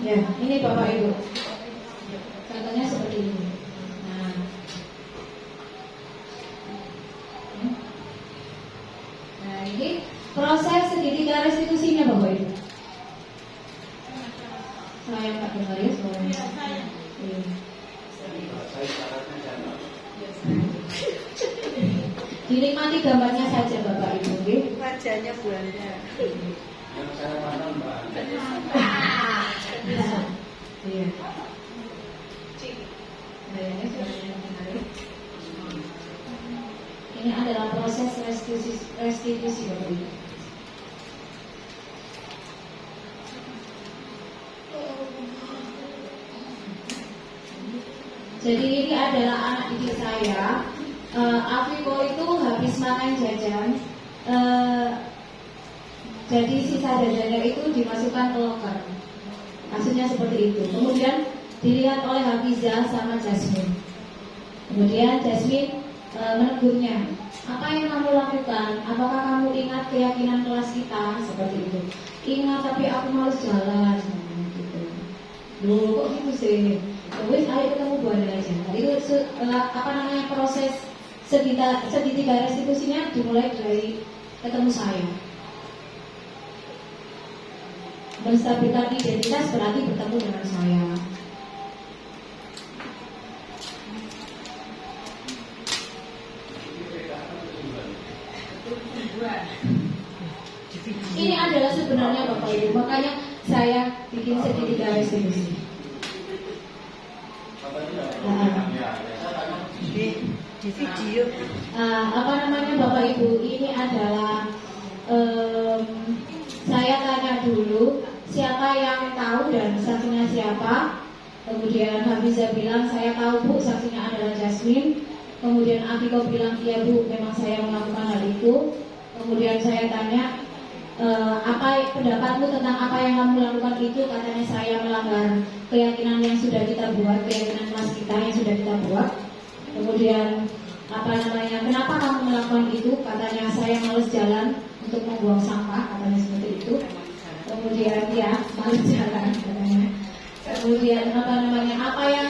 Speaker 3: Ya, ini Bapak Ibu. Contohnya seperti ini. Nah, ini proses segitiga restitusinya Bapak Ibu. Saya nggak dengar ya suaranya. Iya. Dinikmati gambarnya saja Bapak Ibu.
Speaker 4: Wajahnya buahnya.
Speaker 2: yang saya pandang Mbak.
Speaker 3: Iya. Ini adalah proses restitusi Bapak Ibu. Jadi ini adalah anak didik saya. Afiko itu habis makan jajan. Jadi sisa jajannya itu dimasukkan ke loker. Kasusnya seperti itu. Kemudian dilihat oleh Hafizah sama Jasmine. Kemudian Jasmine menegurnya, apa yang kamu lakukan? Apakah kamu ingat keyakinan kelas kita? Seperti itu. Ingat, tapi aku malas jalan. Gitu. Loh, kok gitu sih? Wes, ayo ketemu Bu Anda aja. Nah, itu proses segitiga restitusinya dimulai dari ketemu saya. Menstabilkan identitas berarti bertemu dengan saya. Ini adalah sebenarnya Bapak Ibu, makanya saya bikin segitiga restitusi.
Speaker 4: Di video.
Speaker 3: Bapak Ibu, ini adalah saya tanya dulu siapa yang tahu dan saksinya siapa. Kemudian Hafizah bilang saya tahu Bu, saksinya adalah Jasmine. Kemudian Afiko bilang iya Bu, memang saya melakukan hal itu. Kemudian saya tanya apa pendapatmu tentang apa yang kamu lakukan itu? Katanya saya melanggar keyakinan yang sudah kita buat, keyakinan kelas kita yang sudah kita buat. Kemudian kenapa kamu melakukan itu? Katanya saya males jalan untuk membuang sampah, katanya seperti itu. Kemudian ya males jalan katanya. Kemudian apa yang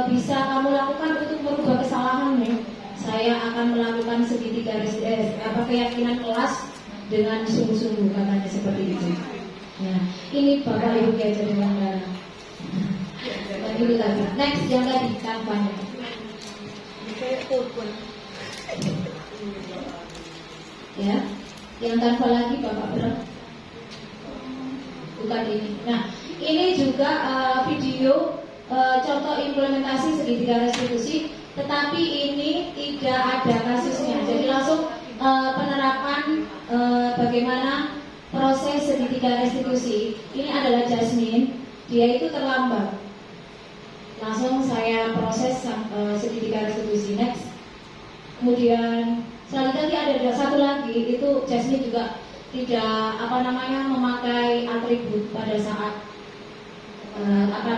Speaker 3: bisa kamu lakukan untuk merubah kesalahan nih? Saya akan melakukan segitiga keyakinan kelas dengan sungguh-sungguh, katanya seperti itu. Ya, ini Bapak Ibu kayak jadi mana? Itu tadi. Next yang tadi kampanye.
Speaker 4: Kayak pulpun.
Speaker 3: Ya, yang tanpa lagi Bapak Bro. Bukan ini. Nah, ini juga video contoh implementasi segitiga restitusi, tetapi ini tidak ada kasusnya. Jadi langsung penerapan bagaimana proses segitiga restitusi. Ini adalah Jasmine, dia itu terlambat. Langsung saya proses segitiga restitusi. Next. Kemudian selanjutnya ada satu lagi, itu Jasmine juga tidak memakai atribut pada saat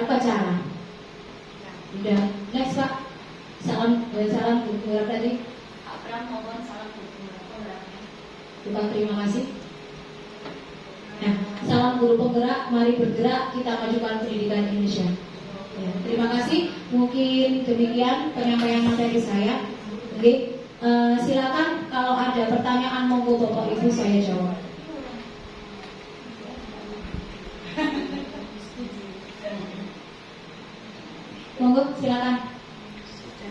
Speaker 3: upacara. Next Pak. Salam guru penggerak tadi.
Speaker 5: Abram mohon salam guru penggeraknya.
Speaker 3: Bukan terima kasih. Nah, salam guru penggerak, mari bergerak kita majukan pendidikan Indonesia. Ya, terima kasih. Mungkin demikian penyampaian materi saya. Oke, silakan kalau ada pertanyaan monggo Bapak Ibu saya jawab. Monggo silakan.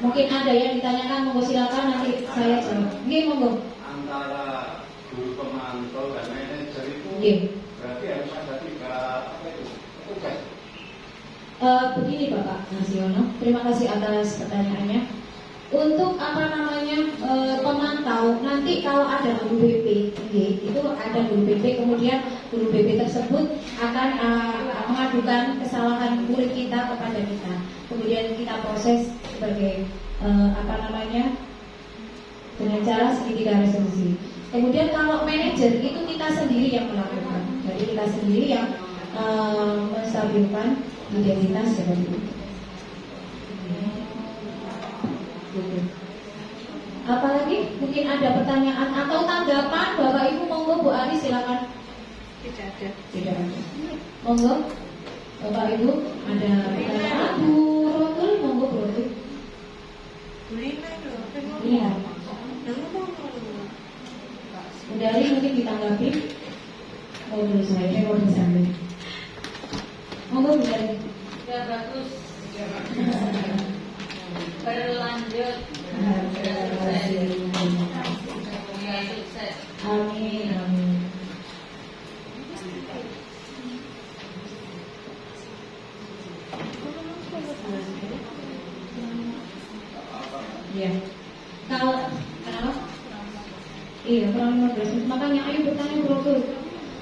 Speaker 3: Mungkin ada yang ditanyakan, monggo silakan nanti saya jawab. Oke, monggo.
Speaker 2: Antara guru pemantau dan manajer itu berarti harus ada 3 petugas.
Speaker 3: Begini Bapak Nasiono, terima kasih atas pertanyaannya. Untuk pemantau, nanti kalau ada guru BP, itu ada guru BP, kemudian guru BP tersebut akan mengadukan kesalahan murid kita kepada kita, kemudian kita proses sebagai dengan cara segitiga resolusi. Kemudian kalau manajer itu kita sendiri yang melakukan, jadi kita sendiri yang menstabilkan identitas seperti itu. Apalagi mungkin ada pertanyaan atau tanggapan Bapak Ibu, monggo Bu Ari silakan.
Speaker 4: Tidak ada.
Speaker 3: Tidak ada. Monggo Bapak Ibu ada pertanyaan. Bu Rotul, monggo Bu Rotul. Iya. Bu Dari mungkin ditanggapi. Mau dulu saya mau disambil. Monggo Bu Dari.
Speaker 5: Sudah bagus. Berlanjut. Semoga sukses.
Speaker 3: Amin, amin. Iya. Kalau kenapa? Iya, kurang 15. Makanya ayo bertanya betul.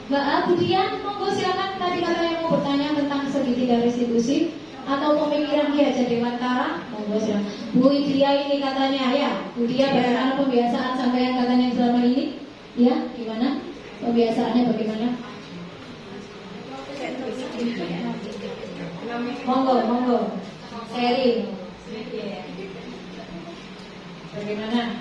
Speaker 3: Mbak Budian, monggo silakan. Tadi katanya mau bertanya tentang segitiga restitusi atau pemikiran Ki Hajar Dewantara, monggo silakan. Bu Dia ini katanya ya, Bu Dia bagaimana pembiasaan sampai yang katanya selama ini? Ya, gimana? Pembiasaannya bagaimana? Monggo. Sharing. Bagaimana?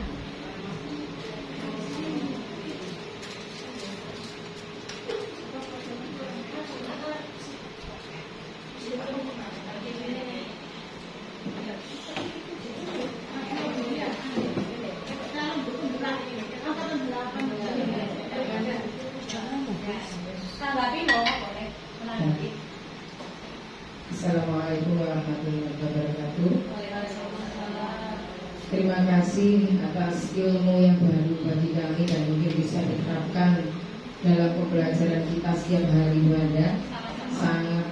Speaker 3: Tanggapi dong, boleh. Menanggapi.
Speaker 6: Assalamualaikum warahmatullahi wabarakatuh. Terima kasih atas ilmu yang baru bagi kami dan mungkin bisa diterapkan dalam pembelajaran kita setiap hari Wanda. Sangat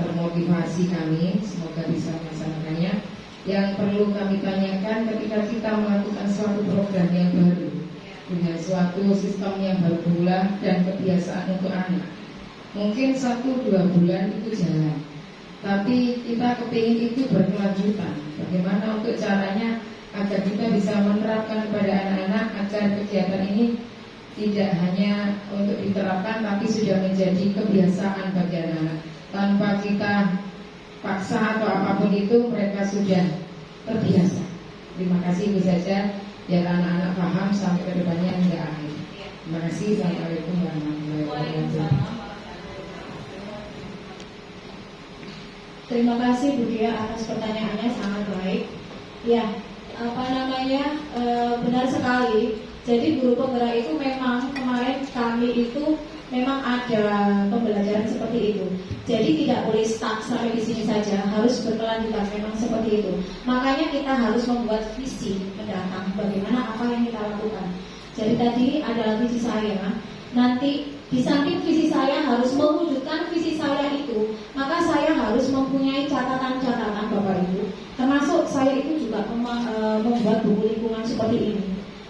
Speaker 6: termotivasi kami, semoga bisa melaksanakannya. Yang perlu kami tanyakan ketika kita melakukan suatu program yang baru dengan suatu sistem yang baru pula dan kebiasaan untuk anak, mungkin 1-2 bulan itu jalan, tapi kita kepingin itu berkelanjutan. Bagaimana untuk caranya agar kita bisa menerapkan kepada anak-anak agar kegiatan ini tidak hanya untuk diterapkan tapi sudah menjadi kebiasaan bagi anak-anak. Tanpa kita paksa atau apapun itu mereka sudah terbiasa. Terima kasih itu saja biar anak-anak paham sampai ke depannya hingga akhir. Terima kasih. Assalamualaikum warahmatullahi wabarakatuh.
Speaker 3: Terima kasih Bu Dia atas pertanyaannya, sangat baik. Ya, benar sekali. Jadi guru penggerak itu memang kemarin kami itu memang ada pembelajaran seperti itu. Jadi tidak boleh stuck sampai di sini saja, harus berkelanjutan. Memang seperti itu. Makanya kita harus membuat visi mendatang. Bagaimana apa yang kita lakukan. Jadi tadi adalah visi saya. Nanti di samping visi saya harus mewujudkan visi saya itu, maka saya harus mempunyai catatan-catatan Bapak Ibu. Termasuk saya itu juga membuat buku lingkungan seperti ini.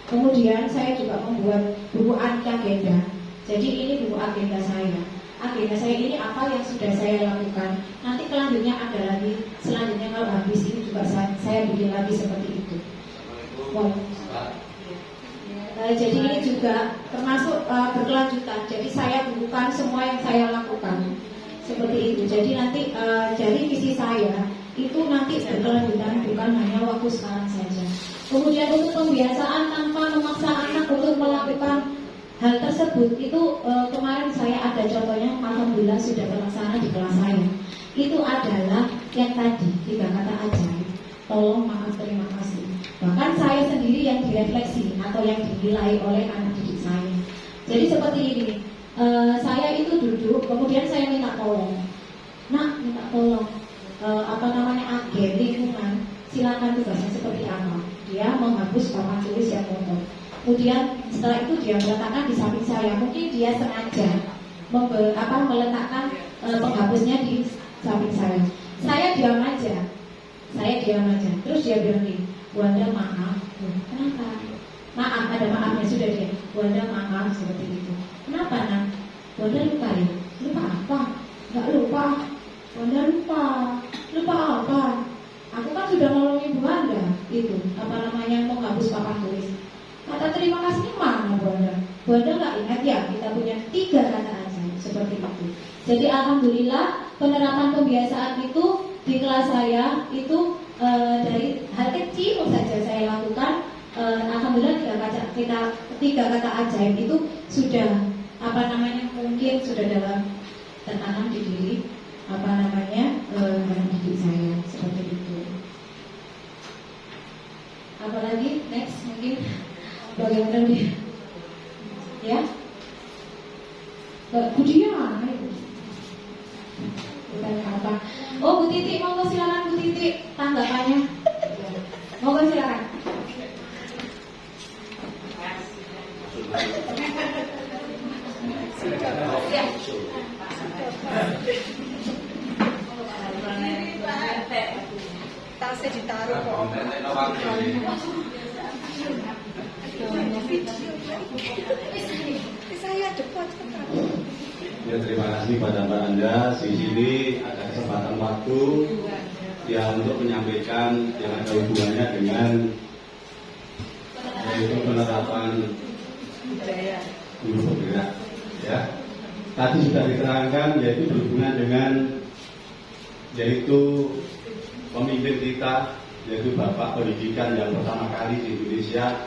Speaker 3: Kemudian saya juga membuat buku agenda. Jadi ini buku agenda saya. Agenda saya ini apa yang sudah saya lakukan. Nanti kelanjutnya ada lagi. Selanjutnya kalau habis ini juga saya bikin lagi seperti itu. Wow. Jadi ini juga termasuk berkelanjutan. Jadi saya bukukan semua yang saya lakukan seperti itu. Jadi nanti dari visi saya itu nanti berkelanjutan, bukan hanya waktu sekarang saja. Kemudian untuk pembiasaan tanpa memaksa anak untuk melakukan hal tersebut itu kemarin saya ada contohnya, alhamdulillah sudah terlaksana di kelas saya. Itu adalah yang tadi 3 kata ajaib. Tolong, maaf, terima kasih. Bahkan saya sendiri yang direfleksi atau yang dinilai oleh anak didik saya. Jadi seperti ini, saya itu duduk, kemudian saya minta tolong. Nak, minta tolong, agen lingkungan, silakan tugasnya seperti apa. Dia menghapus papan tulis yang kotor. Kemudian setelah itu dia meletakkan di samping saya. Mungkin dia sengaja meletakkan penghapusnya di samping saya. Saya diam aja. Terus dia bilang nih, Bu Anda maaf. Kenapa? Maaf, ada maafnya sudah dia. Bu Anda maaf seperti itu. Kenapa nak? Bu Anda lupa ya? Lupa apa? Enggak lupa. Bu Anda lupa. Lupa apa? Aku kan sudah nolongin Bu Anda. Itu menghapus papan tulis. Kata terima kasih mana Bu Anda? Bu Anda nggak ingat ya kita punya 3 kata aja seperti itu. Jadi alhamdulillah penerapan kebiasaan itu di kelas saya itu dari hal kecil saja saya lakukan. Alhamdulillah 3 kata ajaib itu sudah mungkin sudah dalam tertanam di diri anak didik saya seperti itu. Apalagi next mungkin bagaimana dia ya Budian bukan apa. Oh Bu Titi, monggo silakan Bu Titi tanggapannya. Monggo silakan.
Speaker 4: Tasnya ditaruh kok. Saya depan cepat.
Speaker 2: Ya, terima kasih pada Mbak Anda. Di sini ada kesempatan waktu ya untuk menyampaikan yang ada hubungannya dengan yaitu penerapan guru penggerak. Ya, tadi sudah diterangkan yaitu berhubungan dengan yaitu pemimpin kita, yaitu Bapak Pendidikan yang pertama kali di Indonesia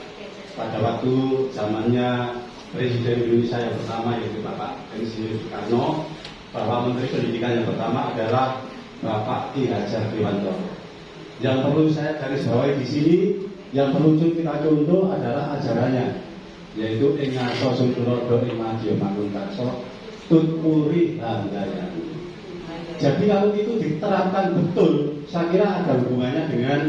Speaker 2: pada waktu zamannya Presiden Indonesia yang pertama yaitu Bapak Insinyur Soekarno, bahwa Menteri Pendidikan yang pertama adalah Bapak Ki Hajar Dewantoro. Yang perlu saya garis bawahi di sini, yang perlu kita contoh adalah ajarannya, yaitu Ingaso Sunturodo Imadyo Mangunkarso Tutpuri Handayani. Jadi kalau itu diterapkan betul, saya kira ada hubungannya dengan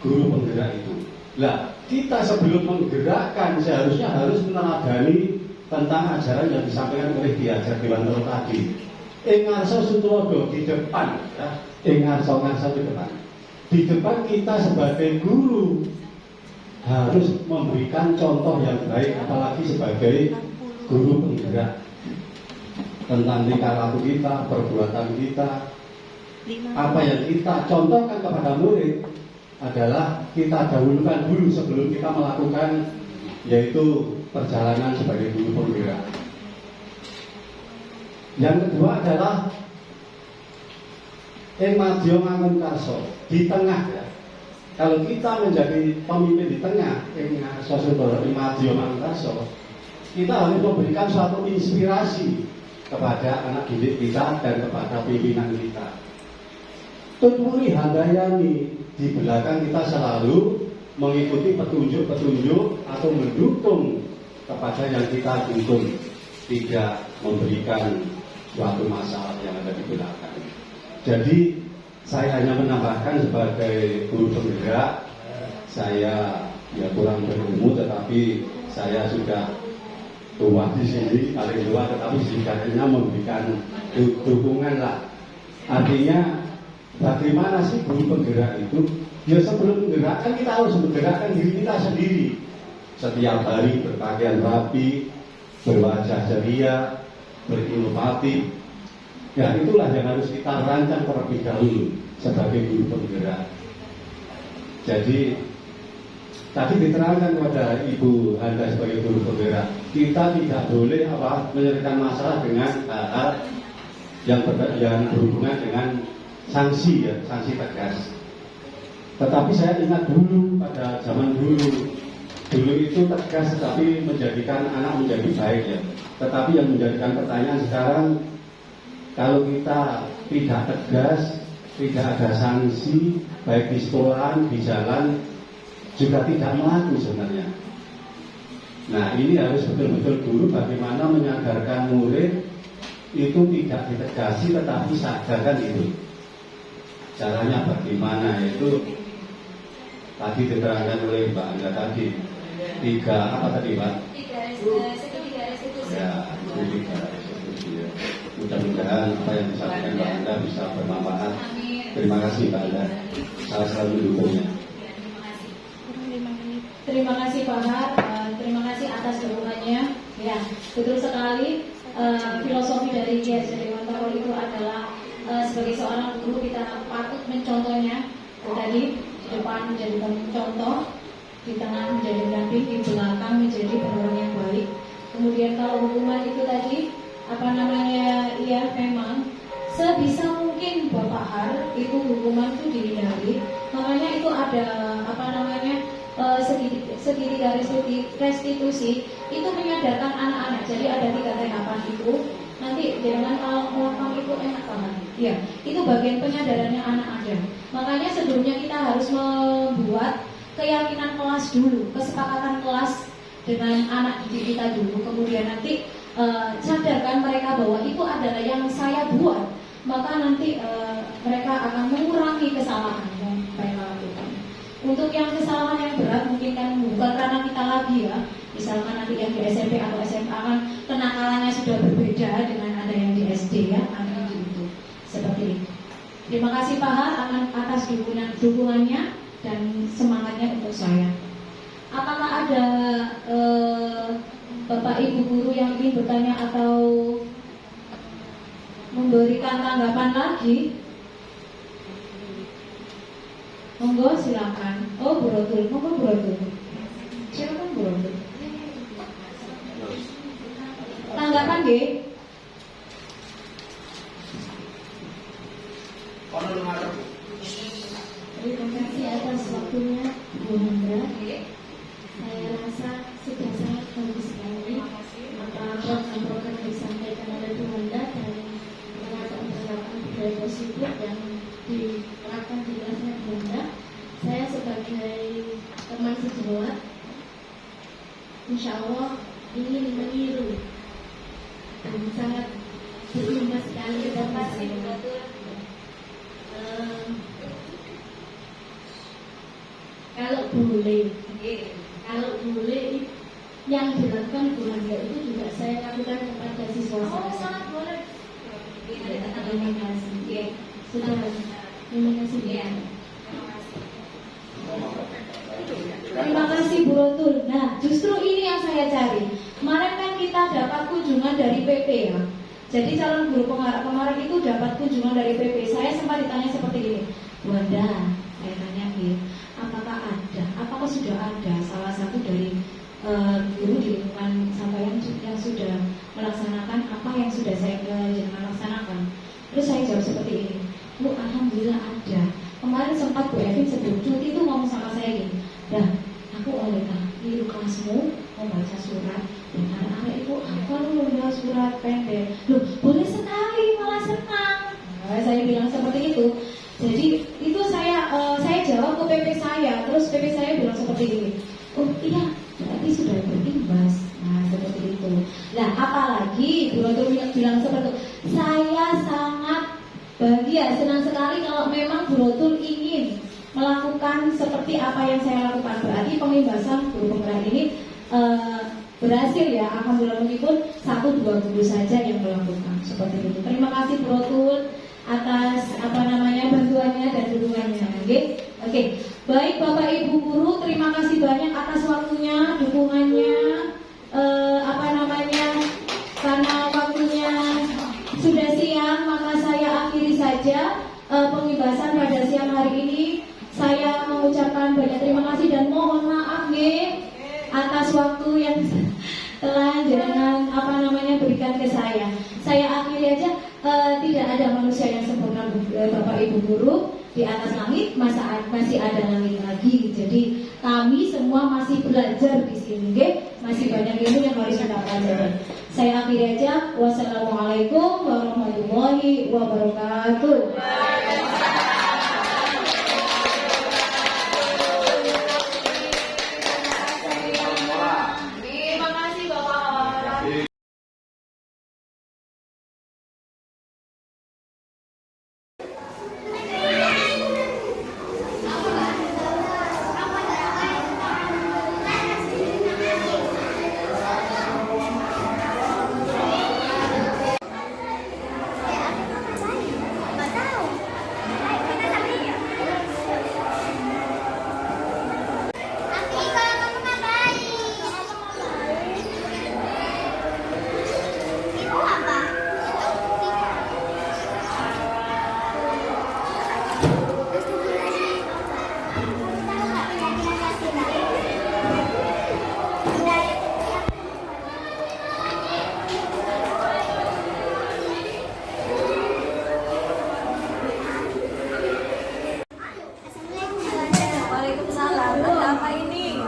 Speaker 2: guru penggerak itu. Lah, kita sebelum menggerakkan seharusnya harus meneladani tentang ajaran yang disampaikan oleh Ki Hajar Dewantoro tadi. Ingarso Sutrodo di depan, ya. Ingarso di depan. Di depan kita sebagai guru harus memberikan contoh yang baik, apalagi sebagai guru penggerak tentang tingkah laku kita, perbuatan kita, apa yang kita contohkan kepada murid adalah kita dahulukan dulu sebelum kita melakukan yaitu perjalanan sebagai guru penggerak. Yang kedua adalah Imadyo Mangunkarso di tengah ya. Kalau kita menjadi pemimpin di tengah Imadyo Mangunkarso, kita harus memberikan suatu inspirasi kepada anak didik kita dan kepada pimpinan kita. Tutpuri Handayani, di belakang kita selalu mengikuti petunjuk-petunjuk atau mendukung kepada yang kita dukung, tidak memberikan suatu masalah yang ada di belakang. Jadi saya hanya menambahkan sebagai guru penggerak, saya ya kurang berilmu, tetapi saya sudah tua di sini, paling tua, tetapi setidaknya memberikan dukungan lah. Artinya bagaimana sih guru penggerak itu? Ya sebelum menggerakkan kita harus menggerakkan diri kita sendiri. Setiap hari berpakaian rapi, berwajah ceria, berinovatif. Ya itulah yang harus kita rancang terlebih dahulu sebagai guru penggerak. Jadi tadi diterangkan kepada Ibu Handa sebagai guru penggerak, kita tidak boleh menyelesaikan masalah dengan hal yang berhubungan dengan sanksi ya, sanksi tegas. Tetapi saya ingat dulu, pada zaman dulu itu tegas tetapi menjadikan anak menjadi baik ya. Tetapi yang menjadikan pertanyaan sekarang, kalau kita tidak tegas, tidak ada sanksi, baik di sekolahan, di jalan, juga tidak melaku sebenarnya. Nah, ini harus betul-betul guru bagaimana menyadarkan murid itu tidak ditegasi tetapi sadarkan itu. Caranya bagaimana, yaitu tadi diterangkan oleh Mbak Angga tadi. Apa tadi Pak?
Speaker 5: Segitiga restitusi.
Speaker 2: Ya, tiga restitusi ya. Mudah-mudahan apa yang disampaikan Mbak Angga bisa bermanfaat.
Speaker 5: Amin.
Speaker 2: Terima kasih Mbak Angga. Saya selalu mendukungnya.
Speaker 5: Ya, terima kasih.
Speaker 3: Terima kasih Pak Har, terima kasih atas dukungannya. Ya, betul sekali. Filosofi dari Kiai Haji Dewantara itu adalah sebagai seorang guru kita patut mencontohnya. Tadi di depan menjadi contoh, di tengah menjadi pendamping, di belakang menjadi pendorong yang baik. Kemudian kalau hukuman itu tadi ya memang sebisa mungkin Bapak Har itu hukuman itu dihindari. Makanya itu ada segitiga restitusi itu menyadarkan anak-anak. Jadi ada 3 tahapan itu. Nanti jangan kalau ngomong itu enak banget. Ya, itu bagian penyadarannya anak ada. Makanya sebelumnya kita harus membuat keyakinan kelas dulu, kesepakatan kelas dengan anak didik kita dulu. Kemudian nanti sadarkan mereka bahwa itu adalah yang saya buat. Maka nanti mereka akan mengurangi kesalahan yang mereka lakukan. Untuk yang kesalahan yang berat mungkin kan bukan karena kita lagi ya. Misalkan nanti yang di SMP atau SMA kan kenakalannya sudah berbeda dengan ada yang di SD ya, akan gitu. Seperti itu. Terima kasih Pak Har atas dukungannya dan semangatnya untuk saya. Apakah ada Bapak Ibu guru yang ingin bertanya atau memberikan tanggapan lagi? Monggo silakan. Oh, Bu Rotul, monggo Bu Rotul. Silakan Bu Rotul. Tanggapan nggih?
Speaker 7: Terima kasih atas waktunya Bu Hendra. Saya rasa sudah sangat bagus sekali apa program-program yang disampaikan oleh Bu Hendra dan penerapan budaya positif yang diterapkan di kelasnya Bu Hendra. Saya sebagai teman sejawat, insya Allah ingin meniru dan sangat berterima sekali kepada saya. Kalau boleh yang dilakukan Bu Hendra itu juga saya lakukan kepada siswa saya.
Speaker 5: Oh, sangat boleh.
Speaker 7: Terima kasih. Sudah. Terima kasih.
Speaker 5: Ya.
Speaker 3: Terima kasih Bu Rotul. Nah, justru ini yang saya cari. Kemarin kan kita dapat kunjungan dari PP ya. Jadi calon guru pengarah kemarin itu dapat kunjungan dari PP. Saya sempat ditanya seperti ini, Bu Anda, saya tanya gitu, apakah sudah ada salah satu dari guru di lingkungan sampai yang sudah melaksanakan apa yang sudah saya jangan laksanakan. Terus saya jawab seperti ini, Bu, alhamdulillah ada. Kemarin sempat Bu Evin sebelum cuti itu ngomong sama saya gini, dah aku oleh di kelasmu membaca surat dan anak-anak itu apa lu membaca surat pendek, loh boleh sekali, malah senang. Nah, saya bilang seperti itu. Jadi itu saya jawab ke PP saya, terus PP saya bilang seperti ini, oh iya berarti sudah berimbas. Nah seperti itu. Nah apalagi Bu Rotul bilang seperti itu, saya sangat bahagia, senang sekali kalau memang Bu Rotul ingin melakukan seperti apa yang saya lakukan. Berarti pengimbasan guru penggerak ini berhasil ya, alhamdulillah, meskipun 1-2 guru saja yang melakukan seperti itu. Terima kasih Bu Rotul atas bantuannya dan dukungannya. Oke. Baik Bapak Ibu guru, terima kasih banyak atas waktunya, dukungannya. Karena waktunya sudah siang, maka saya akhiri saja pengibasan pada siang hari ini. Saya mengucapkan banyak terima kasih dan mohon maaf atas waktu yang telah jangan berikan ke saya. Saya akhiri aja, tidak ada manusia yang sempurna Bapak Ibu guru. Di atas langit masih ada langit lagi. Jadi kami semua masih belajar di sini, nggih. Masih banyak ilmu yang harus kita pelajari. Saya akhiri aja. Wassalamualaikum warahmatullahi wabarakatuh.
Speaker 5: Terima kasih Bapak. Waalaikumsalam. Ada apa ini?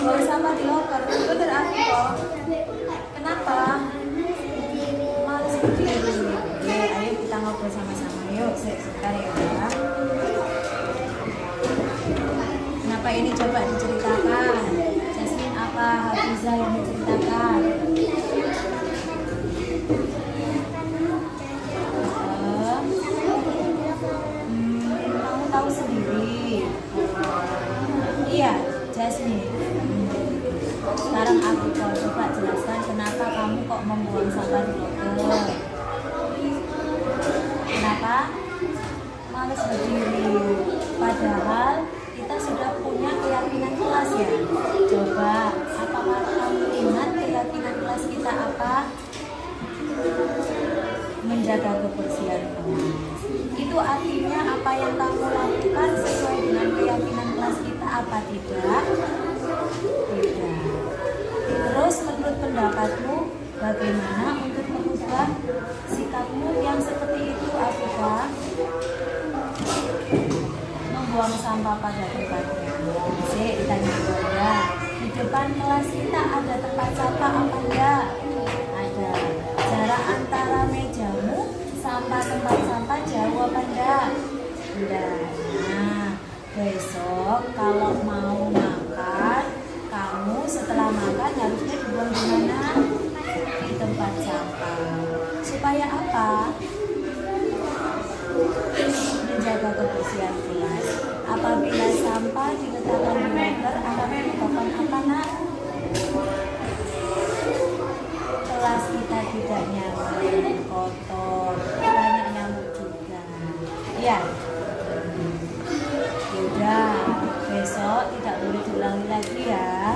Speaker 5: Buang sampah di loker. Bener aku kok. Kenapa? Males berdiri. Oke, ayo kita ngobrol sama-sama. Yuk, sebentar ya. Kenapa ini coba diceritakan? Jasmine apa? Hafiza yang menceritakan? Kamu tahu sendiri. Iya, Jasmine. Sekarang aku coba jelaskan kenapa kamu kok membuang sampah di loker. Kenapa? Males berdiri. Padahal kita sudah punya keyakinan kelas ya. Coba, apakah kamu ingat keyakinan kelas kita apa? Menjaga kebersihan kelas. Itu artinya apa yang kamu lakukan sesuai dengan keyakinan kelas kita apa tidak? Tidak. Terus menurut pendapatmu bagaimana untuk mengubah sikapmu yang seperti itu, Afifah? Membuang sampah pada tempatnya. Sik, ditanya Bunda. Di depan kelas kita ada tempat sampah apa enggak? Ada. Jarak antara mejamu sampai tempat sampah jauh apa enggak? Enggak. Nah, besok kalau mau makan, kamu setelah makan harusnya dibuang di mana? Di tempat sampah. Supaya apa? Menjaga kebersihan kelas. Apabila sampah diletakkan di loker akan menyebabkan apa, Nak? Kelas kita tidak nyaman, kotor, banyak nyamuk juga. Ya. Yaudah, besok tidak boleh diulangi lagi ya.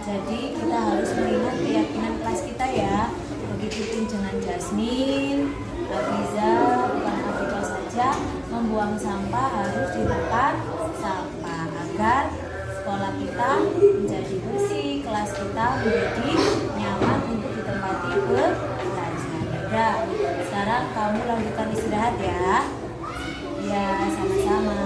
Speaker 5: Jadi kita harus melihat keyakinan kelas kita ya. Begitu pun dengan Jasmine, Hafiza, bukan Afifah saja, membuang sampah harus di tempat sampah agar sekolah kita menjadi bersih, kelas kita menjadi nyaman untuk ditempati belajar. Udah, sekarang kamu lanjutkan istirahat ya. Ya, sama-sama.